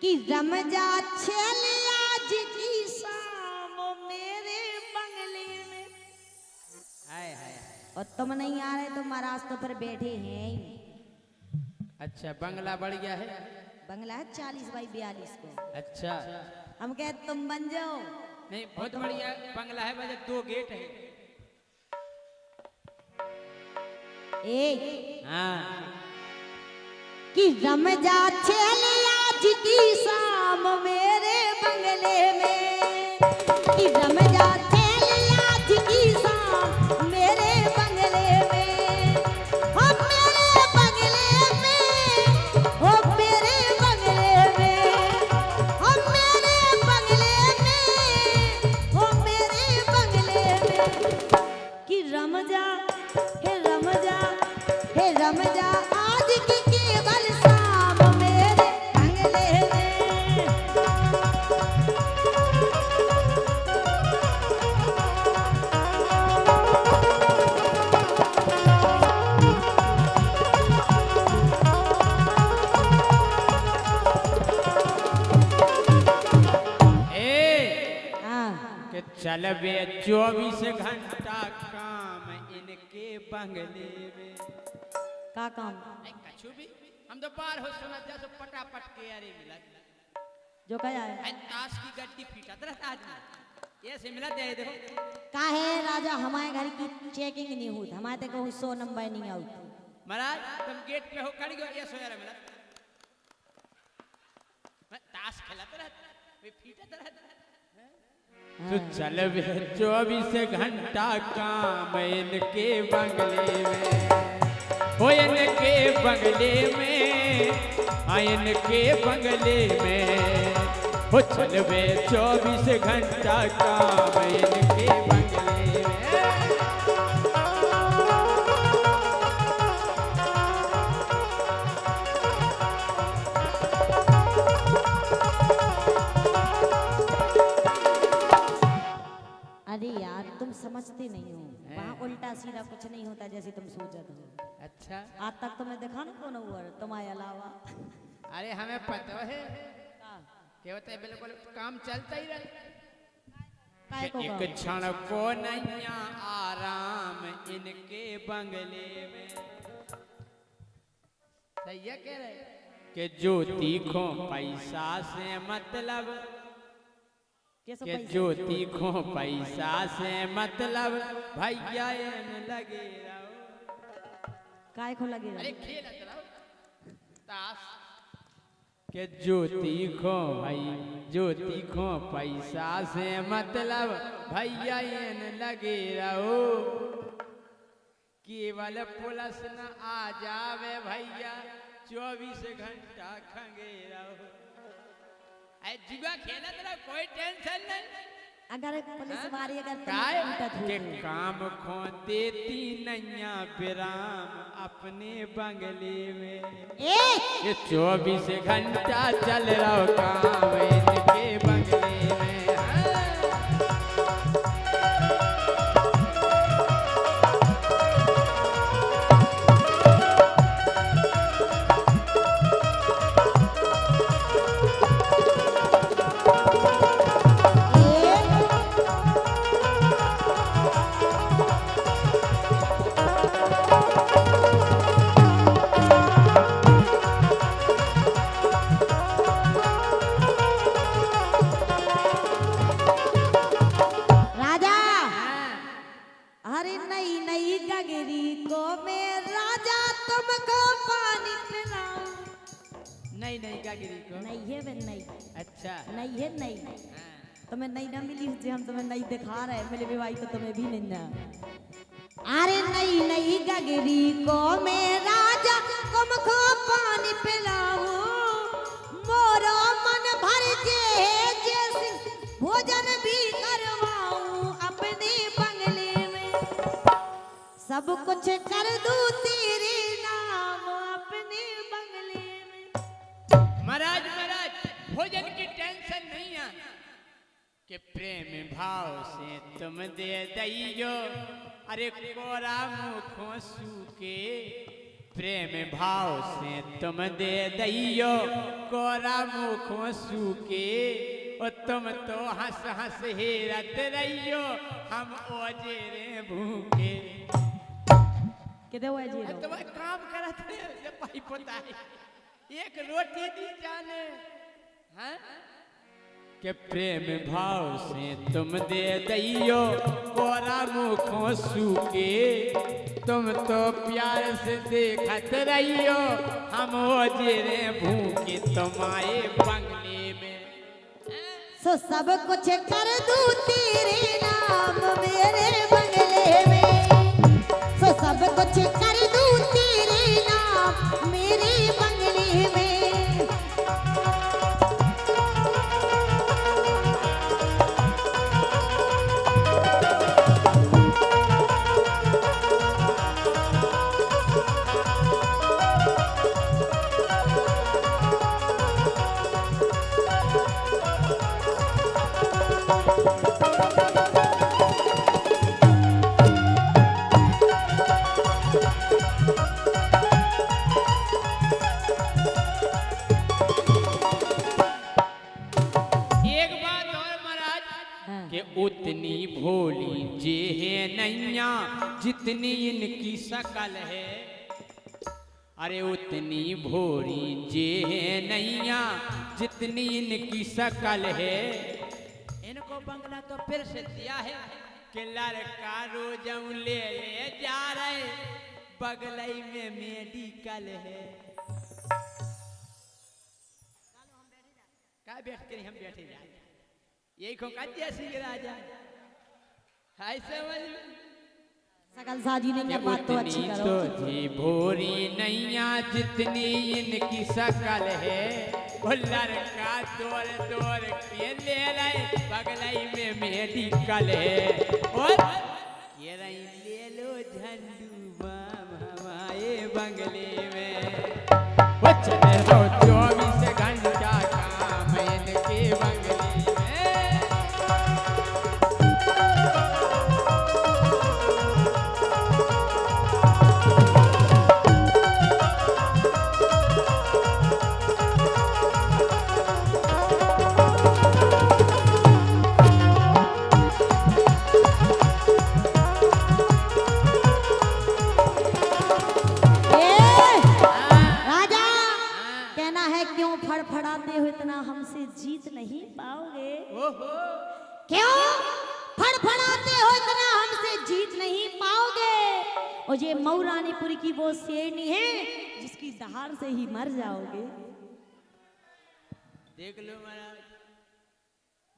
कि रम जा छेल आज की शाम मेरे बंगले में। हाय हाय। और तुम नहीं आ रहे तो महाराज तो फिर बैठे हैं ही। अच्छा बंगला बढ़ गया है। बंगला है 40 बाई 42 को। अच्छा हम कहे तुम बन जाओ। नहीं बहुत बढ़िया बंगला है, वजह 2 गेट है। एक हाँ कि रम जा छेल आज की शाम मेरे बंगले में। कि रम जा छेल आज की शाम मेरे बंगले में। हो मेरे बंगले में, हो मेरे बंगले में, हो मेरे बंगले में, हो मेरे बंगले में। कि रम जा हे रम जा, हे रम जा आज की केवल शाम मेरे बंगले में। ए हाँ कि चल बे 24 घंटा काम इनके बंगले में। का काम कछु भी हम तो पार हो सुना जा सो पटापट के अरे मिला जो कहा है है ताश की गड्डी फीटत रहता आदमी ये से मिला दे देखो। का है राजा हमारे घर की चेकिंग नहीं हुई हमारे तक 100 नंबर नहीं आउट। महाराज तुम गेट पे हो खड़ी हो ये सोया मिला मैं ताश खेलत रहता वे फीटत रहता। तो चल बे 24 घंटा काम इनके बंगले में। हो इनके बंगले में, हाँ इनके बंगले में। हो चल बे 24 घंटा काम इनके बंगले में। अरे यार तुम समझते नहीं हो वहाँ उल्टा सीधा कुछ नहीं होता जैसे तुम सोचत हो। अच्छा आज तक तुम्हें देखा ना कौन हुआ तुम्हारे अलावा। अरे हमें पता है क्या होता है बिल्कुल काम चलता ही रहे। काय को एक क्षण को नहीं आराम इनके बंगले में। सही है कह रहे कि जो तीखों पैसा से मतलब ये सब कि पैसे जो तीखों पैसा से मतलब भैया इन लगे रहो। काय को लगे अरे खेलत रहो ताश के जो तीखों भाई जो तीखों पैसा से मतलब भैया इन लगे रहो। केवल पुलिस न आ जावे भैया 24 घंटा खंगे रहो। जुआ खेलत रहो कोई टेंशन नहीं। अगर पुलिस वाली अगर काय उल्टत के हुई काम खो देती नैया विराम अपने बंगले में। ये 24 घंटा चल रहा काम इनके बंगले में। राजा अरे नई नई गगरी को मैं राजा तुमको पानी पिलाऊं। नहीं नहीं क्या गिरी को नहीं है वे नहीं अच्छा नहीं है नहीं तुम्हें नहीं ना मिली हुई हम तुम्हें नहीं दिखा रहे मिले भी भाई तो तुम्हें भी नहीं ना। अरे नई नई गगरी को मैं राजा तुमको पानी पिलाऊं। मोरा मन भर जे जैसे भोजन भी करवाऊं अपने बंगले में। सब कुछ कर दूं तेरे नाम अपने बंगले में। महाराज महाराज भोजन की टेंशन नहीं है कि प्रेम भाव से तुम दे दइयो। अरे कोरा मुखों सूके प्रेम भाव से तुम दे दैयो कोरा मुखों सूके और तुम तो हंस हंस हेरत रहियो हम ओजे रे भूखे। किधर हुआ जी रो? तुम काम करत रे जब भाई पोता है एक रोटी दी जाने हैं के प्रेम भाव से तुम दे दैयो कोरा मुखों सूके तुम तो प्यार से देखत रहियो हम ओजे रे भूखे तुम्हारे बंगले में। सो सब कुछ कर दूं तेरे नाम मेरे बंगले में, सो सब कुछ कर दूं तेरे नाम मेरे बंगले में। उतनी भोली जे है नैया जितनी इनकी शकल है। अरे उतनी भोली जे है नैया जितनी इनकी शकल है। इनको बंगला तो फिर से दिया है कि लड़का रोजम ले जा रहे बगलई में मेडिकल है। क्या बैठ कर हम बैठे जाए यही को जैसी राजा हाय समझ सकल साजी ने ये बात तो अच्छी करो। तो जी भोरी नैया जितनी इनकी शकल है वो लड़का दौड़ दौड़ के ले रहे बगलई में मेडिकल है। और ये रही ले लो झंडू बाम हमारे बंगले में वो चले रो 24 घंटा काम इनके बंगले में। फड़फड़ाते हो इतना हमसे जीत नहीं पाओगे। ओहो क्यों फड़फड़ाते हो इतना हमसे जीत नहीं पाओगे। और ये मऊरानीपुर की वो शेरनी है जिसकी दहाड़ से ही मर जाओगे। देख लो महाराज,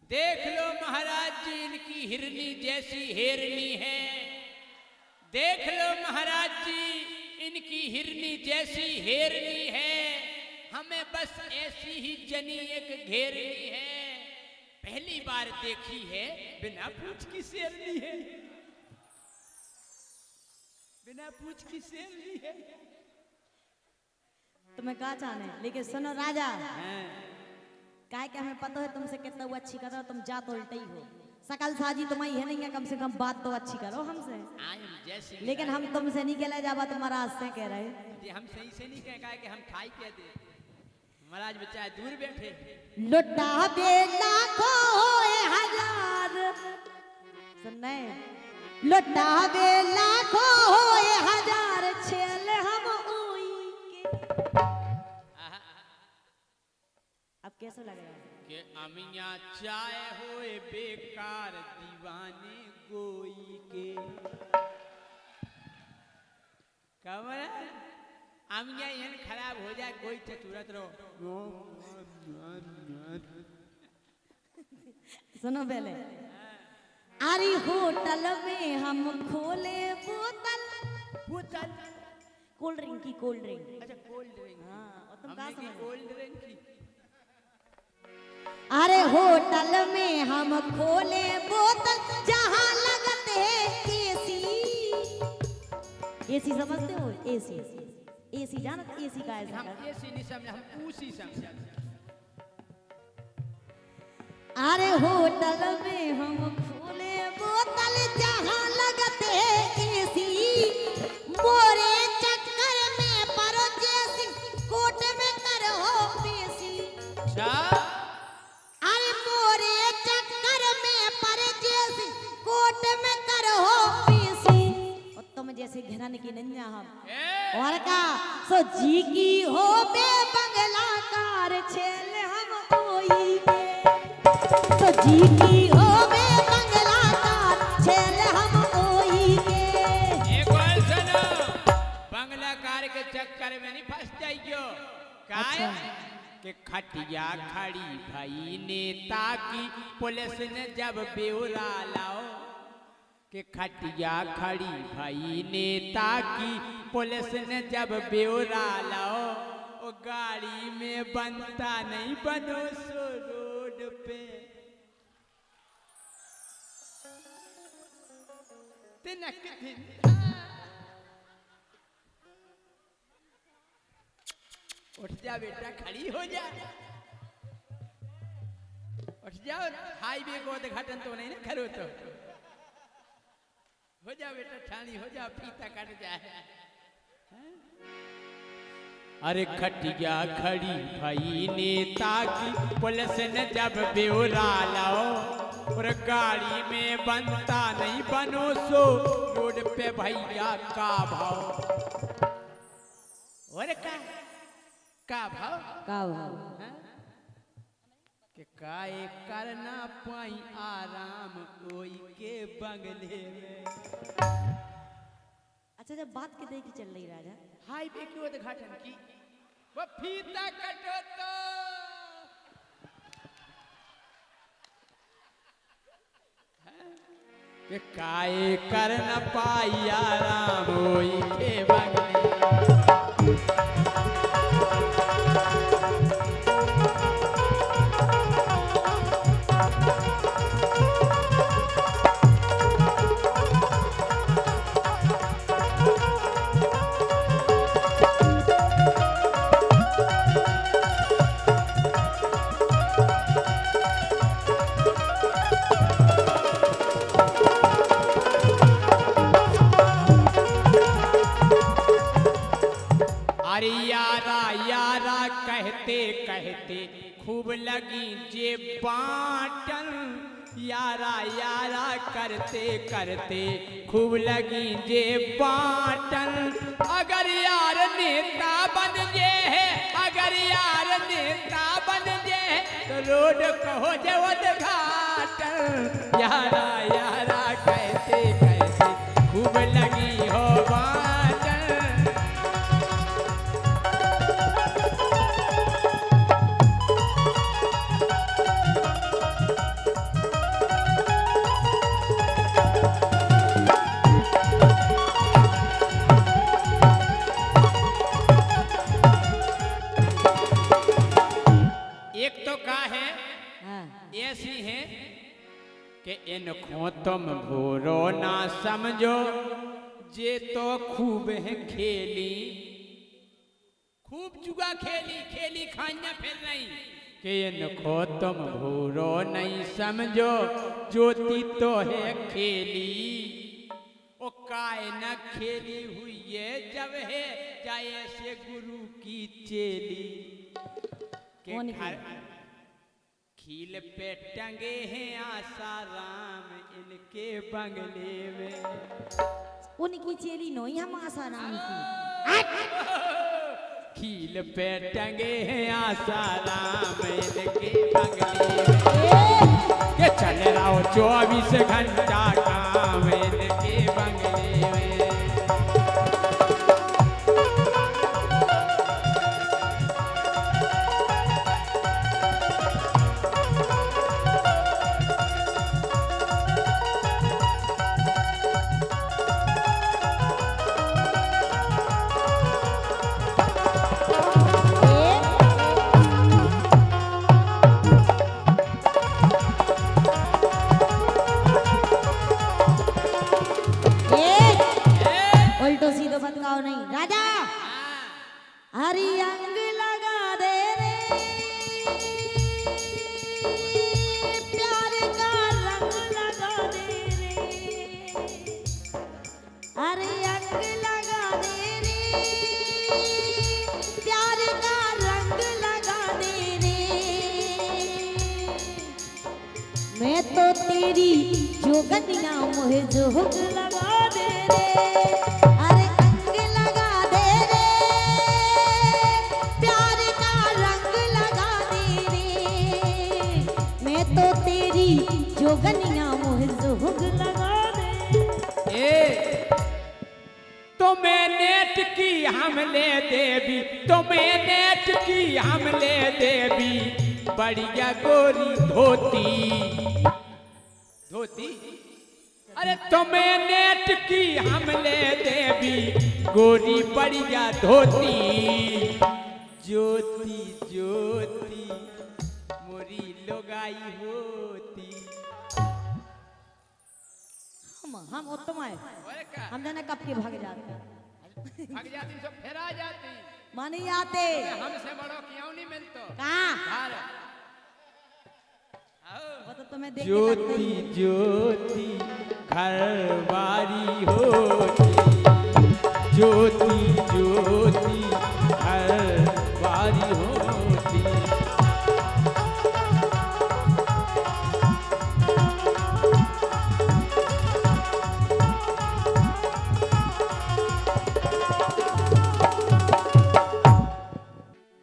देख लो महाराज जी इनकी हिरनी जैसी हेरनी है। देख लो महाराज जी इनकी हिरनी जैसी हेरनी है। हमें बस ऐसी ही जनी एक घेरनी है। पहली बार देखी है बिना पूछ की शेरनी है, बिना पूछ की शेरनी है। तुम्हें कहा चाहने लेकिन सुनो राजा, काय के हमें पता है तुमसे कितना वो अच्छी करो, तुम जा तो उल्टे ही हो। सकल साजी तुम्हारी है नहीं है, कम से कम बात तो अच्छी करो हमसे। लेकिन हम तुमसे नहीं कहला जावा तुम्हारा आज से कह रहे हम सही से नहीं कह कि हम खाई के दे महाराज बच्चा दूर बैठे। लुटा बेला को हजार सुनने, लुटा बेला को हजार छेल हम उई के। अब कैसा लग रहा है कि अमिया चाय होए बेकार दीवाने गोई के। कमरा अमिया यन खराब हो जाए कोई तुरंत रहो। सुनो पहले, अरे होटल में हम खोले बोतल, बोतल कोल्ड ड्रिंक की, कोल्ड ड्रिंक। अच्छा कोल्ड ड्रिंक। हाँ और तुम कहाँ समझ कोल्ड ड्रिंक की। अरे होटल में हम खोले बोतल जहाँ लगते एसी। एसी समझते हो? एसी, एसी जानते? एसी का है। हम एसी नहीं समझे, हम उसी समझे। अरे होटल में हम खोले बोतल जहाँ लगते एसी, मोरे चक्कर में सो जी की हो बे बंगलाकार छेल हम ओई के सो जी की हो बे बंगलाकार छेल हम ओई के एक बार सुनो, बंगलाकार के चक्कर में नहीं फंस जाइयो। काय कि खटिया खड़ी भाई नेता की पुलिस ने जब ब्यौरा लाओ, कि खटिया खड़ी भाई नेता की पुलिस ने जब ब्यौरा लाओ, वो गाड़ी में बनता नहीं बनो सो रोड पे तिनक दिन। उठ जा बेटा, खड़ी हो जा, उठ जाओ। हाईवे को उद्घाटन तो नहीं ना करो तो हो जा बेटा, ठानी हो जा, फीता कट जाए। अरे खटिया खड़ी भाई नेता की पुलिस ने जब ब्यौरा लाओ, और गाड़ी में बनता नहीं बनो सो रोड पे भैया का भाव। और का भाव हाँ? कि काए करना पाई आराम कोई के बंगले में। अच्छा जब बात के की चल रही राजा, हाईवे की उद्घाटन की, वो फीता कटो तो कि काए करना पाई आराम कोई के बंगले। अरे यारा यारा कहते कहते खूब लगी जे बाटन, यारा यारा करते करते खूब लगी जे बाटन। अगर यार नेता बन जे है, अगर यार नेता बन जे है, तो रोड कहो जे उद्घाटन। यारा यारा कहते कहते खूब लगी हो बाटन। एक तो का है ऐसी है कि इनको तुम बुरो ना समझो, जे तो खूब है खेली, खूब जुआ खेली, खेली खाइया फिर नहीं। कि इनको तुम बुरो नहीं समझो, ज्योति तो है खेली। ओ काय न खेली हुई है जब है जाए से गुरु की चेली। के घर खील पे टंगे हैं आसाराम इनके बंगले में। उनकी चेली नहीं हम आसाराम की। खील पे टंगे हैं आसाराम इनके बंगले में। के चल रहा हो 24 घंटा काम इनके बंगले में। उल्टो सीधो बतकाओ नहीं राजा। हरी अंग लगा दे रे, प्यार का रंग लगा दे रे। हरी अंग लगा दे रे, प्यार का रंग लगा दे रे। मैं तो तेरी जोगनिया मोहे जोग लगा दे रे। अरे अंग लगा दे रे, तो तेरी जोगनिया मोह जोग लगा दे। ए तुम्हें नेट की हमले देवी, तुम्हें नेट की हमले देवी, बढ़िया गोरी धोती धोती। अरे तुम्हें नेट की हमले देवी, गोरी बढ़िया धोती। ज्योति ज्योति मोरी लोगाई होती। हम उत्तम आए, हम जाने कब के भाग जाते भाग जाती सब फिर आ जाती। मानी आते हमसे बड़ो क्यों नहीं मिलतो कहाँ वो तो तुम्हें देख के लगता ही ज्योति ज्योति घरवारी होती। ज्योति ज्योति घरवारी होती।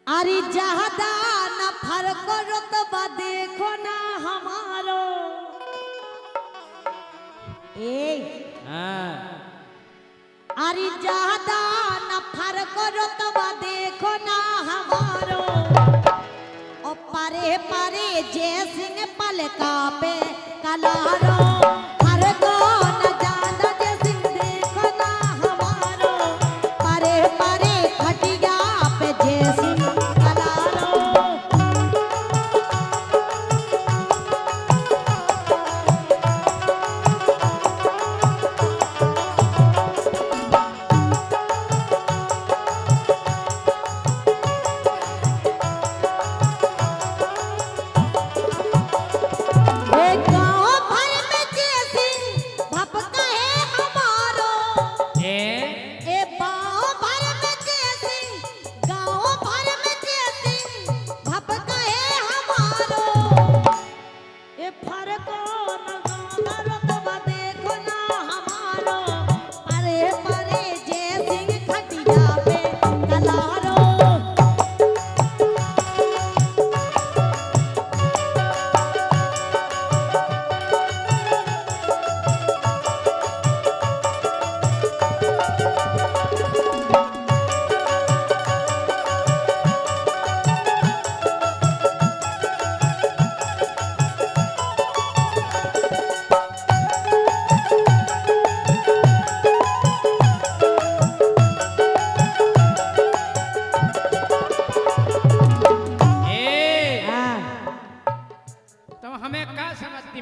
अरे जहदा न फर्क रुतबा देखो ना हमारो। ए हाँ अरे जहदा न फर्क रुतबा देखो ना हमारो। और परे परे जय सिंह पलका पे कलारो। हर को न जाना जय सिंह देखो ना हमारो। परे परे खटिया पे जय सिंह कलारो।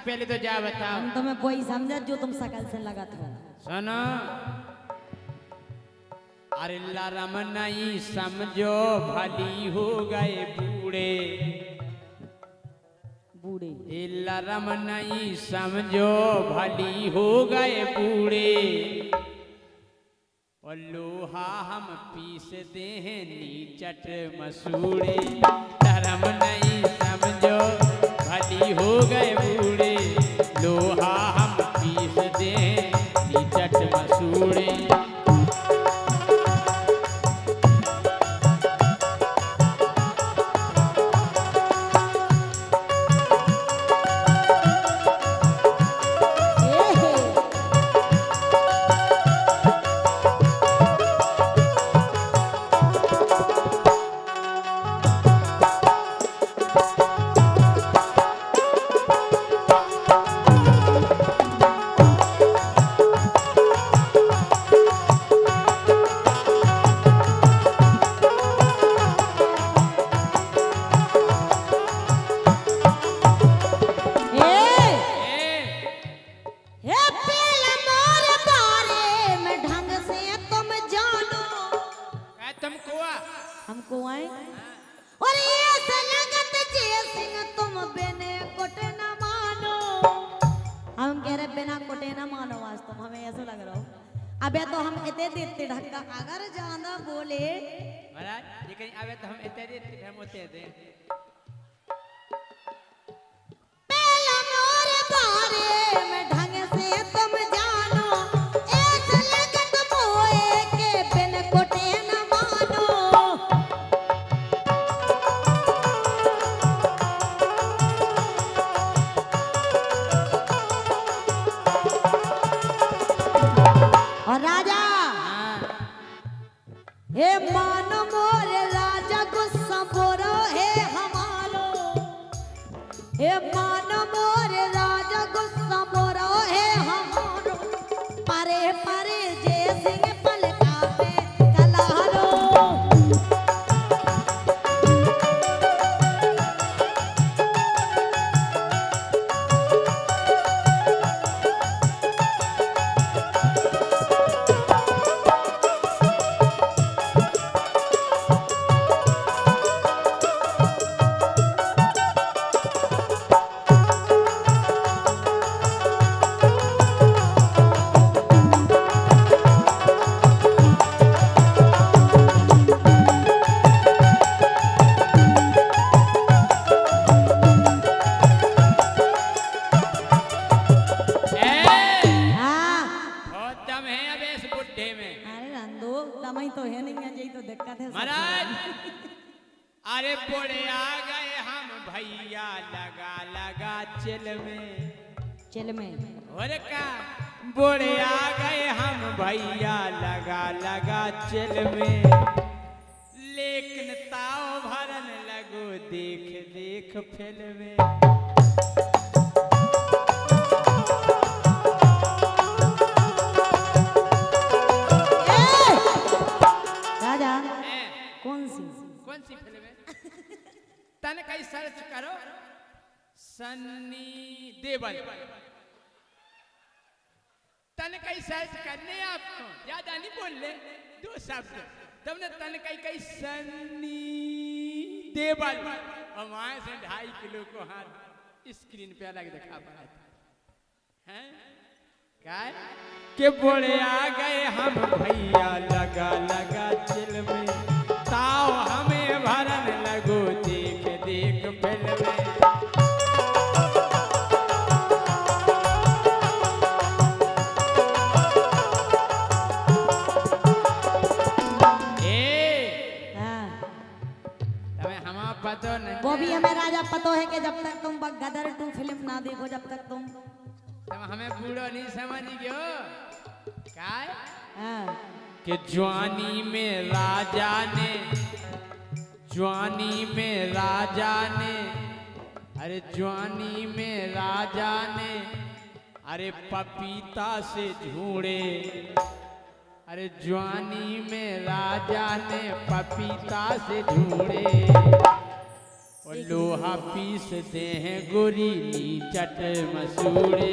पहले तो जा बताओ। हम तुम्हें वही समझा जो तुम सकल से लगा था। सुनो अरे लरम नहीं समझो भली हो गए बूढ़े। बूढ़े लरम नहीं समझो भली हो गए बूढ़े। और लोहा हम पीस दे हैं नीचट मसूड़े। लरम नहीं समझो भली हो गए बूढ़े। लोहा हम पीस दे नीचट मसूड़े। हमको आए और ये सलगत जय सिंह तुम बिने कोटे न मानो। हम कह रहे बिना कोटे न मानो आज तुम हमें ऐसा लग रहा हो। अबे तो हम इतने देते ढक्का अगर ज्यादा बोले महाराज ये कहीं अबे तो हम इतने देते हम होते दे। पहला मोर बारे में ढंग से तुम जानो। ऐसा लगत मोए के बिन कोटे न मानो। हे मान मोर राजा गुस्सा मोरो है हमारो परे परे जय सिंह पलका पे कलारो तो है नहीं यही तो दिक्कत है महाराज। अरे बोले आ गए हम भैया लगा लगा चिल में और का बोले आ गए हम भैया लगा लगा चिल में लेकिन ताव भरन लगो देख देख फिल्म में। कौन सी फिल्म है? तन कहीं सर्च करो सन्नी देओल तन कहीं सर्च करने आपको ज्यादा नहीं बोल ले 2 शब्द तुमने तन कहीं सन्नी देओल और वहां से 2.5 किलो को हाथ स्क्रीन पे अलग दिखा पड़ा हैं क्या के बोले आ गए हम भैया लगा लगा चिल में ताव हमें भरन लगो देख देख फिल्म में। पतो नहीं वो भी हमें राजा पतो है कि जब तक तुम गदर 2 फिल्म ना देखो जब तक तुम हमें बूढ़ो नहीं समझ गयो क्या कि जवानी में राजा ने अरे पपीता से झूड़े अरे जवानी में राजा ने पपीता से झूड़े और लोहा पीस दे हैं गोरी चट मसूड़े।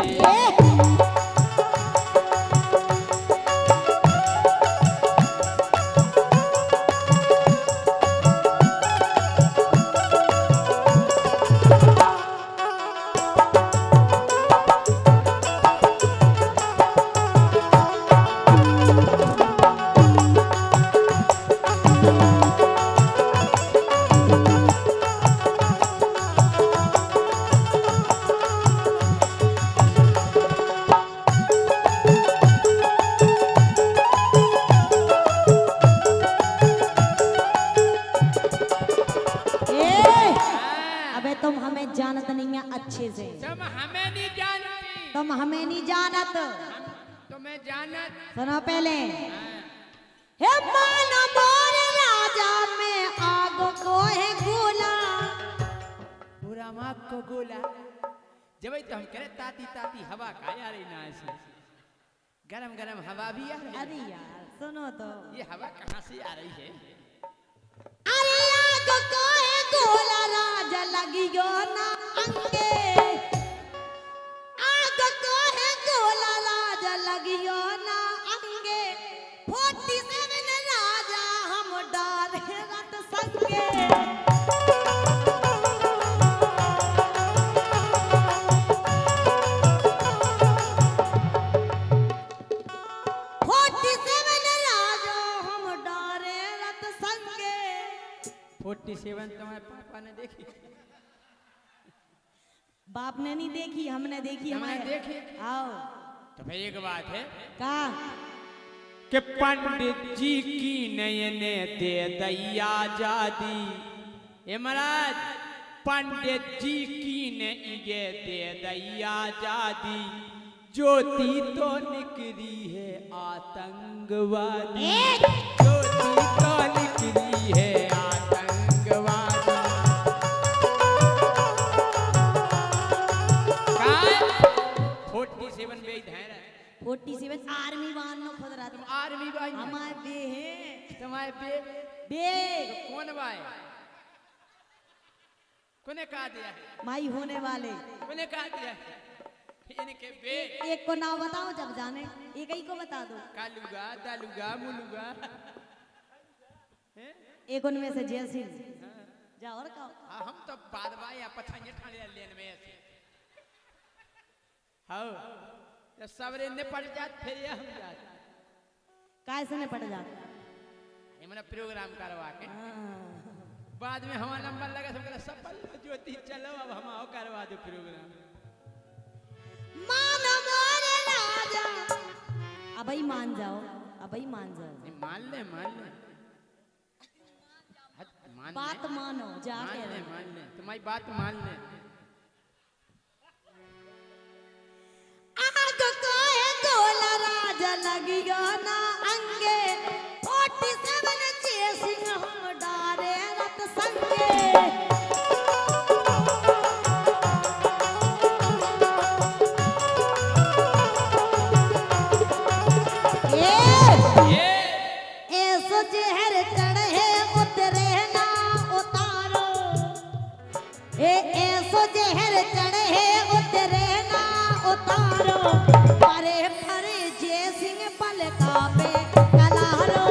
अच्छे से तुम हमें नहीं जानती तुम हमें नहीं जानत तुम्हें जानत सुनो पहले हे मान मोर राजा में आग को है गोला पूरा माग को गोला जब तो हम करे ताती ताती हवा का यार ना ऐसे गरम गरम हवा भी आ रही है। अरे यार सुनो तो ये हवा कहाँ से आ रही है? अरे आग को है गोला राजा लगी गो ना अंगे आग को है गोला राजा लगी गो ना अंगे 47 राजा हम डाले रत संगे तुम्हारे पापा ने देखी बाप ने नहीं देखी हमने देखी हमने देखी आओ तो भाई एक बात है का कि पंडित जी की नयने दे दैया जादी हे महाराज पंडित जी की ने इगे दे दैया जादी ज्योति तो निकली है आतंकवादी ज्योति तो निकली है आतंकवादी 47 आर्मी वाहन नो खुद रहा तुम आर्मी भाई हमारे बे हैं तुम्हारे बे बे तो कौन भाई कोने कहा दिया है माई होने वाले कोने कहा दिया है इनके बे एक को नाम बताओ जब जाने एक ही को बता दो कालूगा दालूगा मुलूगा एक उनमें से जयसिंह जा और कहो हम तो बादवा या पछाने ठाणे लेन में ऐसे हाउ जब सबरे ने पड़ जात फिर ये हम जात काय से ने पड़ जाता ये मैंने प्रोग्राम करवा के बाद में हमारा नंबर लगा सब कहला सफल ज्योति चलो अब हम आओ करवा दो प्रोग्राम मान मोरे राजा अब ही मान जाओ अब ही मान जाओ नहीं मान ले मान बात मानो जाके मान ले तुम्हारी बात मान ले आग को है गोला राजा लगियो ना अंगे 47 चेसिंग हम डारे रत संगे ऐसो जहर चढ़े उतरे ना उतारो ऐसो जहर चढ़े उतरे ना उतारो परे परे जय सिंह पलका पे कलारो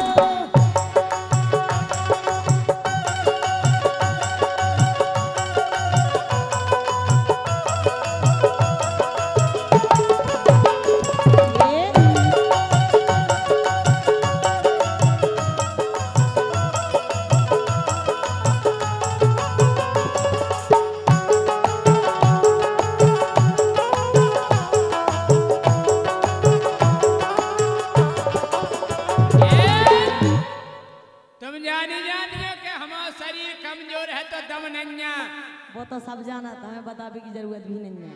वो तो सब जाना था हमें बताने की जरूरत भी नहीं है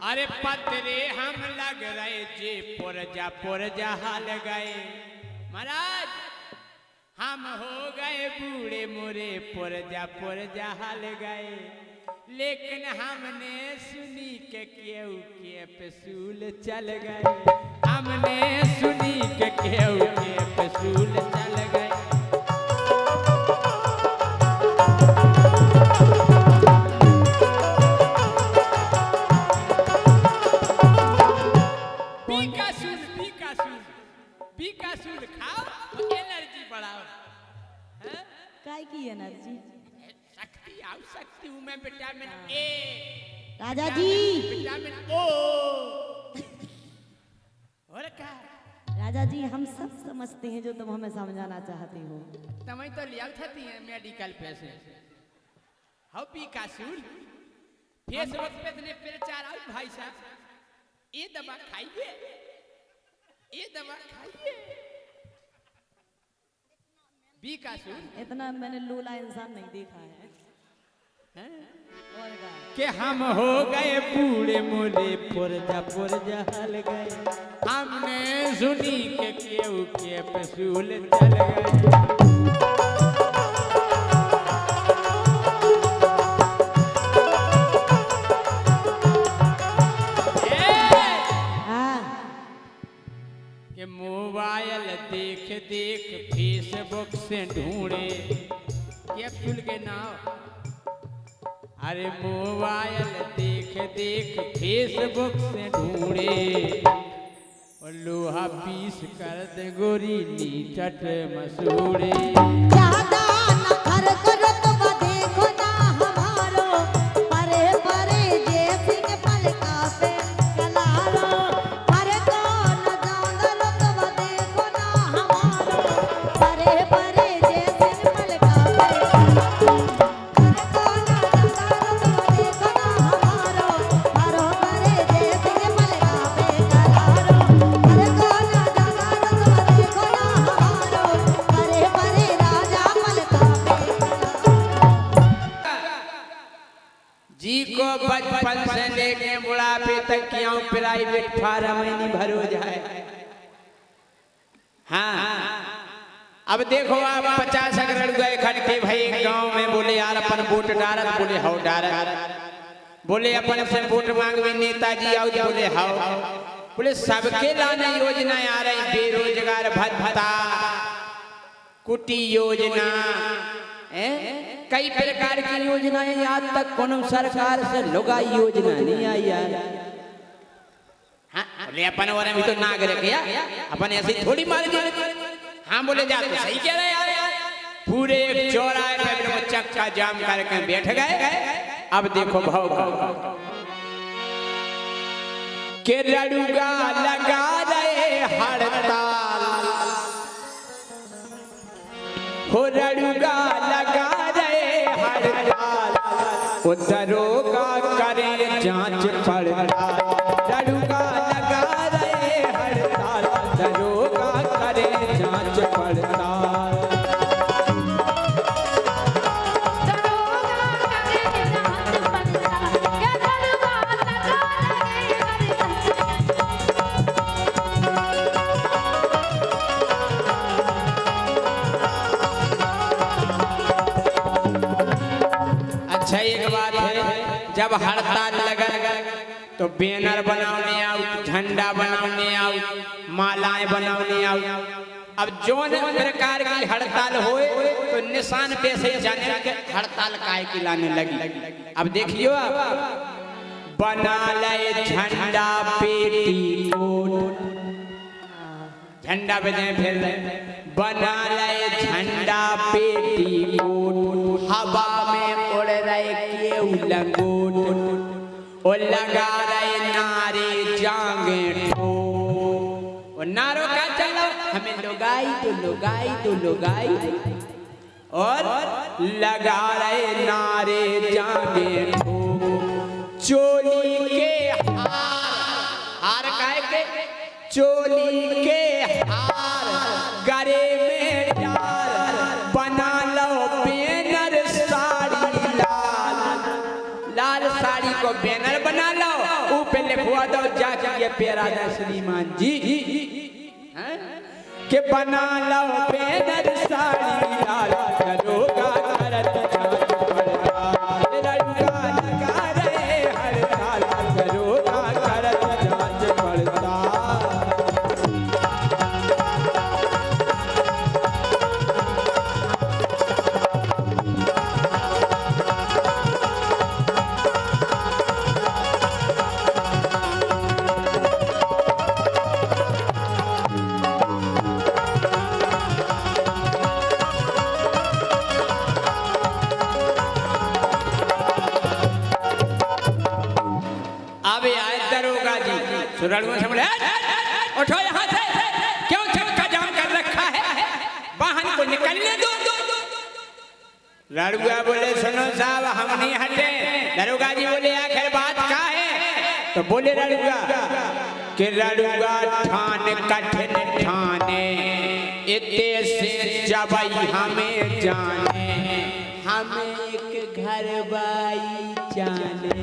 अरे पतरे हम लग रहे जे पुरजा हाल गए महाराज हम हो गए बूढ़े मोरे पुरजा हाल गए लेकिन हमने सुनी के केहू के पसूल चल गए हमने सुनी के केहू के पसूल चल गए बीकासूर खाओ एनर्जी बढ़ाओ काय की एनर्जी शक्ति आओ शक्ति हूँ मैं vitamin A Raja ji vitamin ओ और क्या राजा जी हम सब समझते हैं जो तुम हमें समझाना चाहते हो तुम्हें तो लिया थी मेडिकल पैसे हाउ बीकासूर फेसबुक पे इतने प्रचार आओ भाई साहब ये दवा खाइए ये दवा खाइए बीकासूर इतना मैंने लूला इंसान नहीं देखा है और क्या कि हम हो गए बूढ़े मोरे पुरजा हल गए हमने सुनी के केहू के पसूल चल गए मोबाइल देख देख फेसबुक से ढूंढे ये फूल के नाम अरे मोबाइल देख देख फेसबुक से ढूंढे और लोहा पीस कर दे गोरी नीचट मसूड़े ज्यादा न खर करो तो देखो ना हमारो परे परे जय सिंह पलका पे कलारो हर को न जानो तो देखो ना हमारो परे परे जय सिंह पलका पे हर को न जानो तो देखो ना हमारो हरो परे जय सिंह पलका पे कलारो हर को न जानो तो देखो ना हमारो परे परे राजा पलका पे जी को बचपन से लेके बुढ़ापे तक क्यों प्राइवेट फार्म में नहीं भरो जाए हाँ अब देखो आप 50 अगर गए खड़के भाई गांव में बोले यार अपन वोट डारत बोले हाउ डारत बोले अपन से वोट मांगवे नेताजी आओ बोले हाउ बोले सबके लाने योजनाएं आ रही, बेरोजगार भत्ता, कुटी योजना, कई प्रकार की योजनाएं। आज तक कोनो सरकार से लुगाई योजना नहीं आई यार। हाँ बोले अपन और भी तो नागरिक या अपन ऐसे थोड़ी मार दिया। हाँ बोले जा तो सही कह रहे यार। पूरे एक चौराहे पे वो चक्का जाम करके बैठ गए। अब देखो भाव के रड़ुगा लगा रहे हड़ताल, हो रड़ुगा लगा रहे हड़ताल, वो दरोगा करे जांच पड़ताल। रड़ुगा लगा रहे हड़ताल, दरोगा करे जांच पड़ताल। एक बात है, जब हड़ताल लगा तो बैनर बनाने आओ, झंडा बनाने आओ, मालाएं बनाने आओ। अब जो प्रकार की हड़ताल होए तो निशान पे से जाने के हड़ताल काहे की लाने लगी। अब देखियो आप बना ले झंडा पेटी कोट, झंडा पे जाए फिर बना ले झंडा पेटी कोट, हवा में उड़ रहे केहू लंगोट, और लगा रहे नारे जांगे ठोक। और नारों का चलो हमें लुगाई तो लुगाई तो लुगाई, और लगा रहे नारे जांगे ठोक। चोली के हार काहे के, चोली के हार गरे में डाल, बना लो बैनर साड़ी लाल, लाल साड़ी को बैनर बना लो, ऊपर लिखवा दो जाके ये प्यारा श्रीमान जी के बना लो बैनर साड़ी लाल, दरोगा करत जांच पड़ताल। रड़ुगा लगा रहे हड़ताल, दरोगा करत जांच पड़ताल। रड़ुआ से बोले उठो यहाँ से, क्यों चक्का जाम कर रखा है, वाहन को निकलने दो। रड़ुआ बोले सुनो साहब हम नहीं हटे। दरोगा जी बोले आखिर बात क्या है, तो बोले रड़ुआ कि रड़ुआ ठान कठिन ठाने, इतने से जबई हमें जाने, हमें एक घर बाई जाने।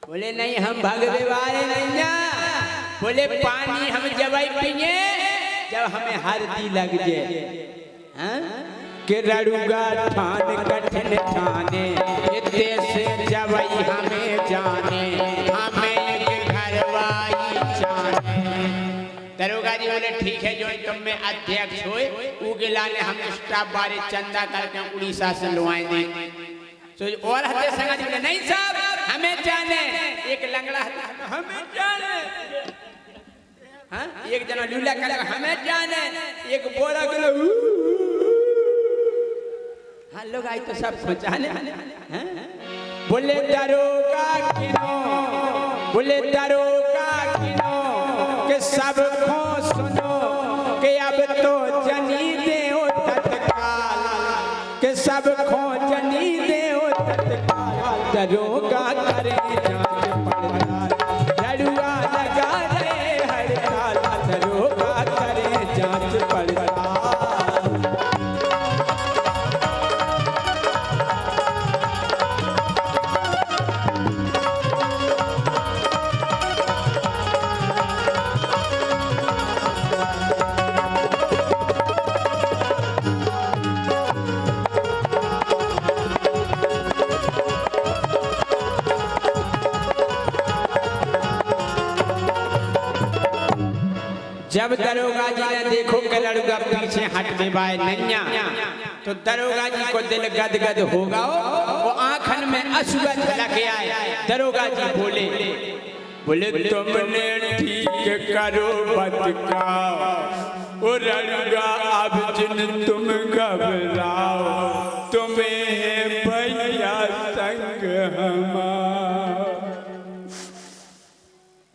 बोले नहीं हम भगवे वाले नहीं ना, बोले पानी हम जबई पिए जब हमें हल्दी लग जाए। कि रड़ुगा ठान कठिन ठाने, इतने से जबई हमें जाने, हमें एक घरवाई जाने। दरोगा जी बोले ठीक है, जो तुम में अध्यक्ष होए उगला ने हम स्टाफ बारे चंदा करके उड़ीसा से लुआएंगे। तो और हते संगा जी बोले नहीं साहब हमें जाने, एक लंगड़ा हमें जाने, हाँ एक जना लूला कर हमें जाने, एक बोला गलो हाँ लोग आई तो सब पहचाने। बोले दरोगा किनो, बोले दरोगा किनो के सब खो सुनो, के अब तो जनी दे ओ तत्काल, के सब खो जनी दे ओ तत्काल, दरोगा करे जांच पड़ताल। रड़ुआ लगा रहे हड़ताल, दरोगा करे जांच पड़ताल। जब दरोगा जी ने देखो कि लड़का पीछे हट में बाय नैया, तो दरोगा जी को दिल गदगद होगा, वो आंखन में अश्रु झलक आए। दरोगा जी बोले तुमने ठीक करो बतकाओ, ओ लड़का अब जिन तुम घबराओ, तुम्हें भैया संग हमारा।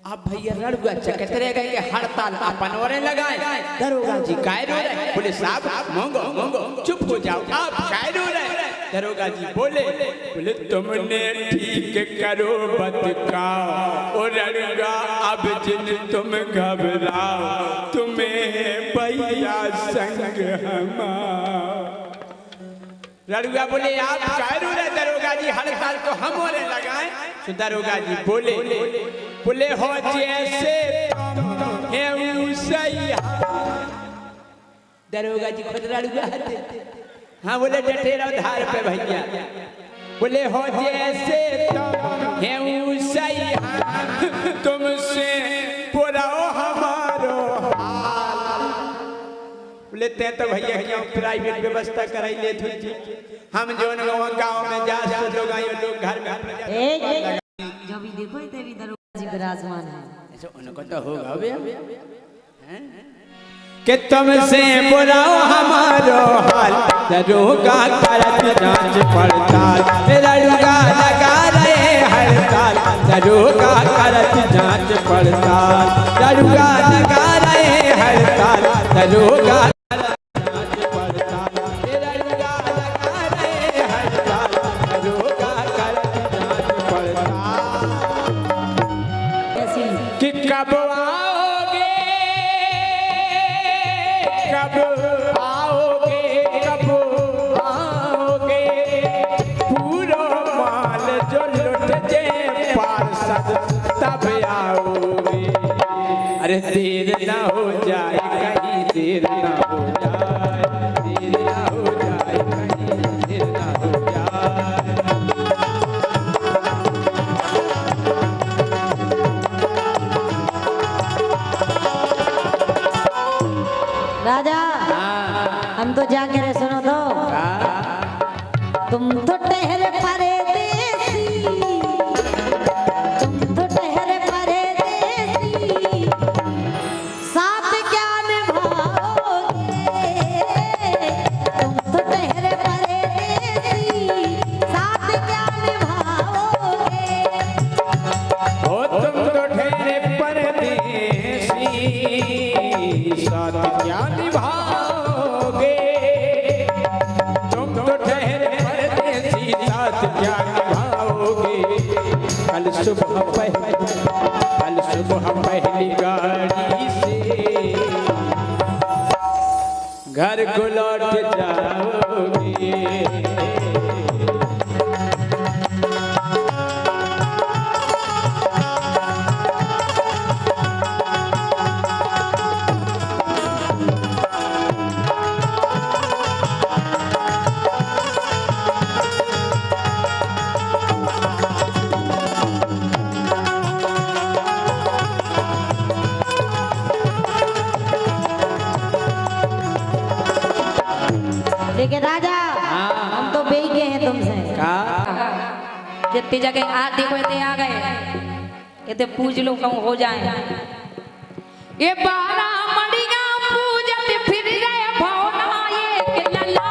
अब भैया लड़का चकत रह गए कि हड़ताल अपन और लगाए। दरोगा जी काय रो रहे? बोले साहब मोंगो मोंगो चुप हो जाओ, आप काय रो रहे? दरोगा जी बोले तुमने ठीक करो बतकाओ, ओ लड़का अब जिन तुम घबराओ, तुम्हें भैया संग हमारा। लड़का बोले आप काय रो रहे? दरोगा जी हड़ताल को हम और लगाए। तो दरोगा जी बोले हो जैसे है सही। दरोगा जी खुद लड़का हाँ बोले डटे रहो धार पे भैया। बोले हो जैसे है सही, तुमसे पुराओ हमारो हाल। बोले ते तो भैया क्यों प्राइवेट व्यवस्था कराई ले थी, हम जो गाँव में जा लोग घर में जो भी देखो तेरी दरोगा जी विराजमान है। ऐसा उनको तो होगा बे कि तुमसे बुराओ हमारो हाल, दरोगा करत जांच पड़ताल, लड़का लगा रहे हड़ताल, दरोगा करत जांच पड़ताल, लड़का लगा रहे हड़ताल, दरोगा कब आओगे, कब आओगे, कब आओगे, पूरा माल जो लुट जाए पार्षद तब आओगे। अरे देर ना हो जाए कहीं, देर ना हो जाए, देर ना हो जाए कहीं, देर ना हो जाए। राजा हम तो जाके रहे, सुनो तो तुम तो ठहरे परदेसी, तुम तो ठहरे परदेसी, साथ क्या निभाओगे, तुम तो ठहरे परदेसी, साथ क्या निभाओगे। ओ तुम तो ठहरे परदेसी, साथ क्या निभाओगे, तुम तो ठहरे परदेसी, साथ क्या निभाओगे। कल सुबह पहली गाड़ी से घर को लौट जाओगे। लेकिन राजा हम तो बेई गए हैं तुमसे। जितनी जगह आ देखो इतने आ गए, इतने पूज लो कहूँ हो जाए। ये 12 मड़िया पूजत फिर रहे भौना, ये लल्ला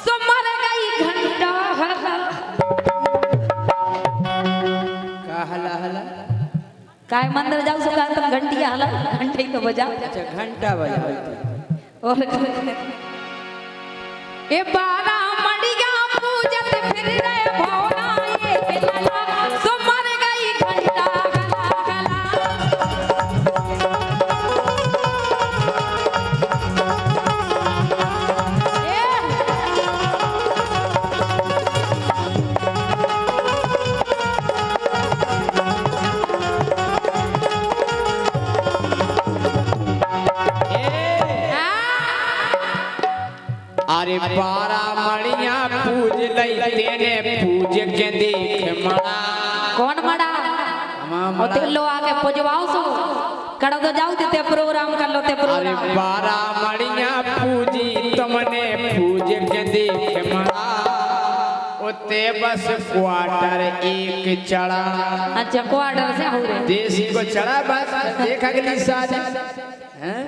सो मर गई घंटा का हला हला काय मंदिर जाओ सो का तुम घंटिया हला, घंटे ही तो बजाओ। अच्छा घंटा बजा। और ये 12 मड़िया पूजत फिर रहे भौना, ये लल्ला सो मर गई घंटा गला अरे 12 मड़िया पूज लई तेने पूज के देख मड़ा। कौन मड़ा? हमारा और तेलो आके पुजवाओ सो कड़ो तो जाऊ ते प्रोग्राम कर लो ते अरे प्रोग्राम 12 मड़िया पूजी तुमने पूज के देख मड़ा उते बस क्वार्टर एक चढ़ा। अच्छा क्वार्टर से हो रे देसी को चढ़ा बस देख अगली साल हैं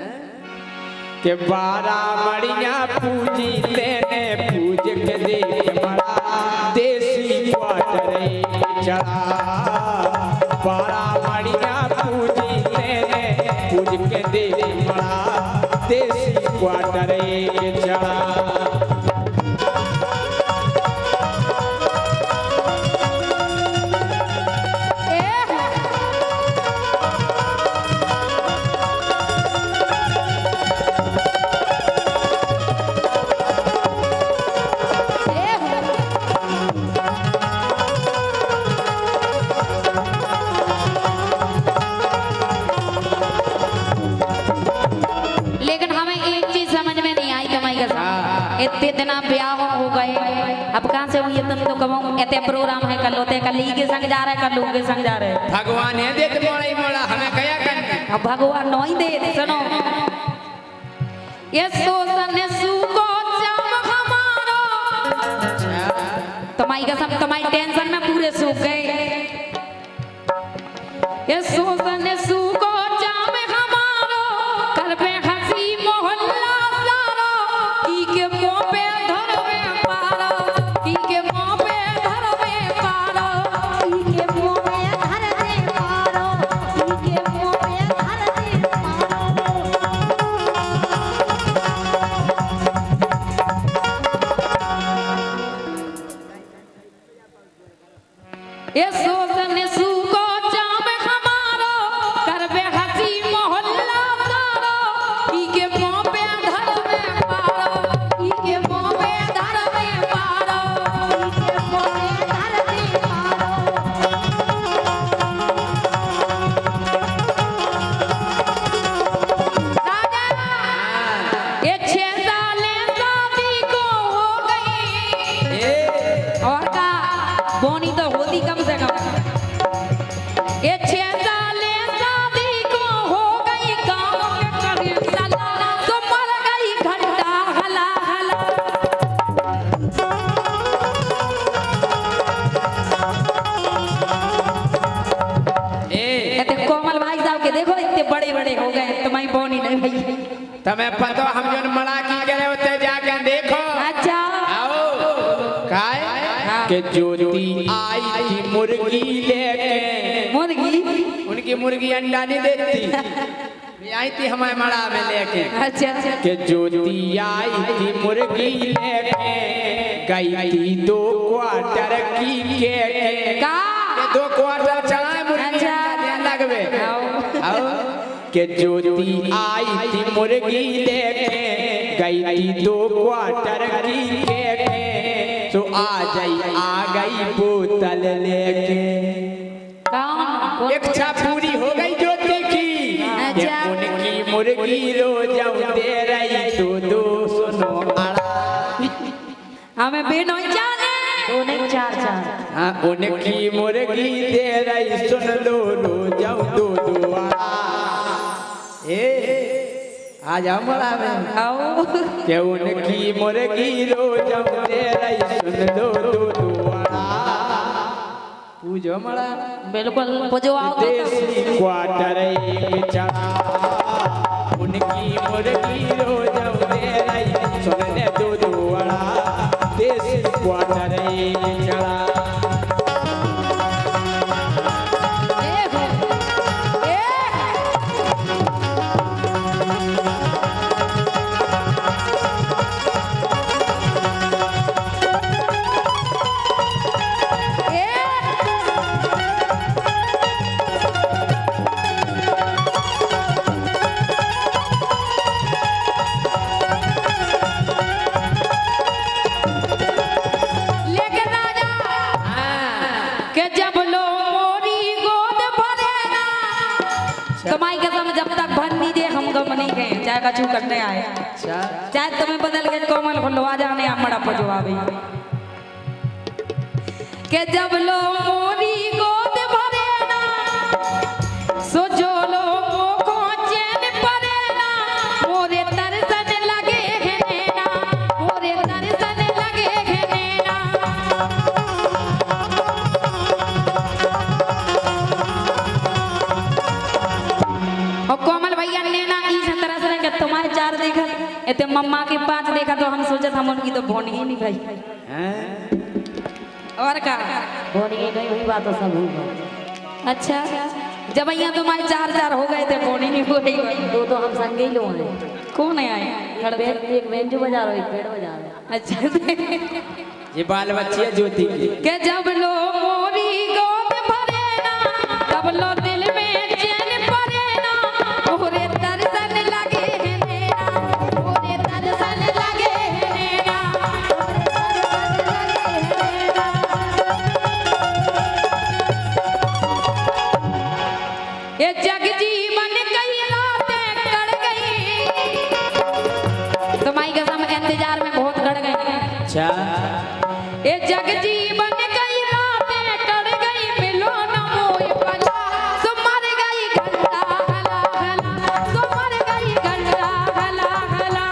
के 12 मड़िया पूजी तेने पूज के देख मड़ा देसी क्वार्टर एक चढ़ा। 12 मड़िया पूजी तेने पूज के देख मड़ा देसी क्वार्टर एक चढ़ा। लेकिन हमें एक चीज समझ में नहीं आई कमाई का साथ इतने दिन ब्याह हो गए अब कहाँ से हुई तुम तो कमाऊं इतने प्रोग्राम है कर लोते कल ही के संग जा रहे कर लोग के संग जा रहे भगवान है देते मोड़ा ही मोड़ा हमें कया करना अब भगवान नहीं दे सुनो ये सोसन सुको जब हमारो तुम्हारी कसम तुम्हारी टेंशन में पूरे सूख गए ये सोसन सुको जब हमारो कर पे हंसी मोहल्ला सारो की के मुंह पे धरवे पारो की के मुंह पे धरवे पारो के मुंह में धर दे मारो के मुंह में धर दे मारो। ये सोसन सुको जाम हमारो करबे हंसी मोहल्ला सारो ई के मुंह पे धरवे पारो ई के मुंह पे धरवे पारो के मुंह में धर दे मारो। राजा ये 6 साल शादी को हो गई और का बोनी तो होती कम से कम ये 6 साल शादी को हो गई गाँव में करीब साला तो मर गई घंटा हला हला ये कोमल भाई साहब के देखो इतने बड़े बड़े हो गए तुम्हारी बोनी नहीं भाई तुम्हें पता हम जो मड़ा की करे उते जाके देखो अच्छा आओ काय के ज्योति आई थी मुर्गी लेके मुर्गी उनकी मुर्गी अंडा नहीं देती ये आई थी हमारे मड़ा में लेके अच्छा के ज्योति आई थी मुर्गी लेके गई थी 2 क्वार्टर की के का 2 क्वार्टर चढ़ाए मुर्गी अच्छा। अंडा लगवे आओ। आओ के ज्योति आई थी मुर्गी लेके गई थी 2 क्वार्टर की के तो आ गई बोतल लेके कौन इच्छा पूरी हो गई ज्योति की ये अच्छा। उनकी मुर्गी रोज दे रही तो 2 सुनो आड़ा हमें बेनो जाने दोने 4 हाँ उनकी मुर्गी दे रही सुन लो रोज 2 आड़ा ए आ जाओ मड़ा में आओ के उनकी मुर्गी रोज दे रही सुन लो 2 आड़ा पूजो मड़ा बिल्कुल पुजो आओ देसी क्वार्टर एक चढ़ा उनकी मुर्गी रोज दे रही सुन ले 2 आड़ा देसी क्वार्टर एक चढ़ा कमाई के समय जब तक भर नहीं दे हम गम नहीं गए चाहे कछु करने आए चाहे तुम्हें बदल के कोमल खुलवा जाने मड़ा पजवावे के जब लो मोरी गोद भरे ना सो जो लो मोको मम्मा के पास देखा तो हम सोचा हम उनकी तो भोनी ही नहीं भाई। हैं? और का बोनी नहीं हुई बात तो सब होगा। अच्छा जब यहाँ तुम्हारे 4 हो गए थे भोनी नहीं हो रही। दो तो हम संगे ही लोग हैं। कौन है आए एक बेंजू बजा रहा है, एक पेड़ बजा रहा है। अच्छा ये बाल बच्चिया ज्योति की। के जब लो मोरी गोद भरे ना तब लो दिल में चैन परे ना ओरे दर्शन लगे है नैना ओरे दर्शन लगे है नैना ये जग जीवन कई रातें कट गई तुम्हारी कसम इंतजार में बहुत कट गई। अच्छा ये जग जीवन कई रातें कट गई मिलो न मोए पला सो मर गई घंटा हला हला सो मर गई घंटा हला हला।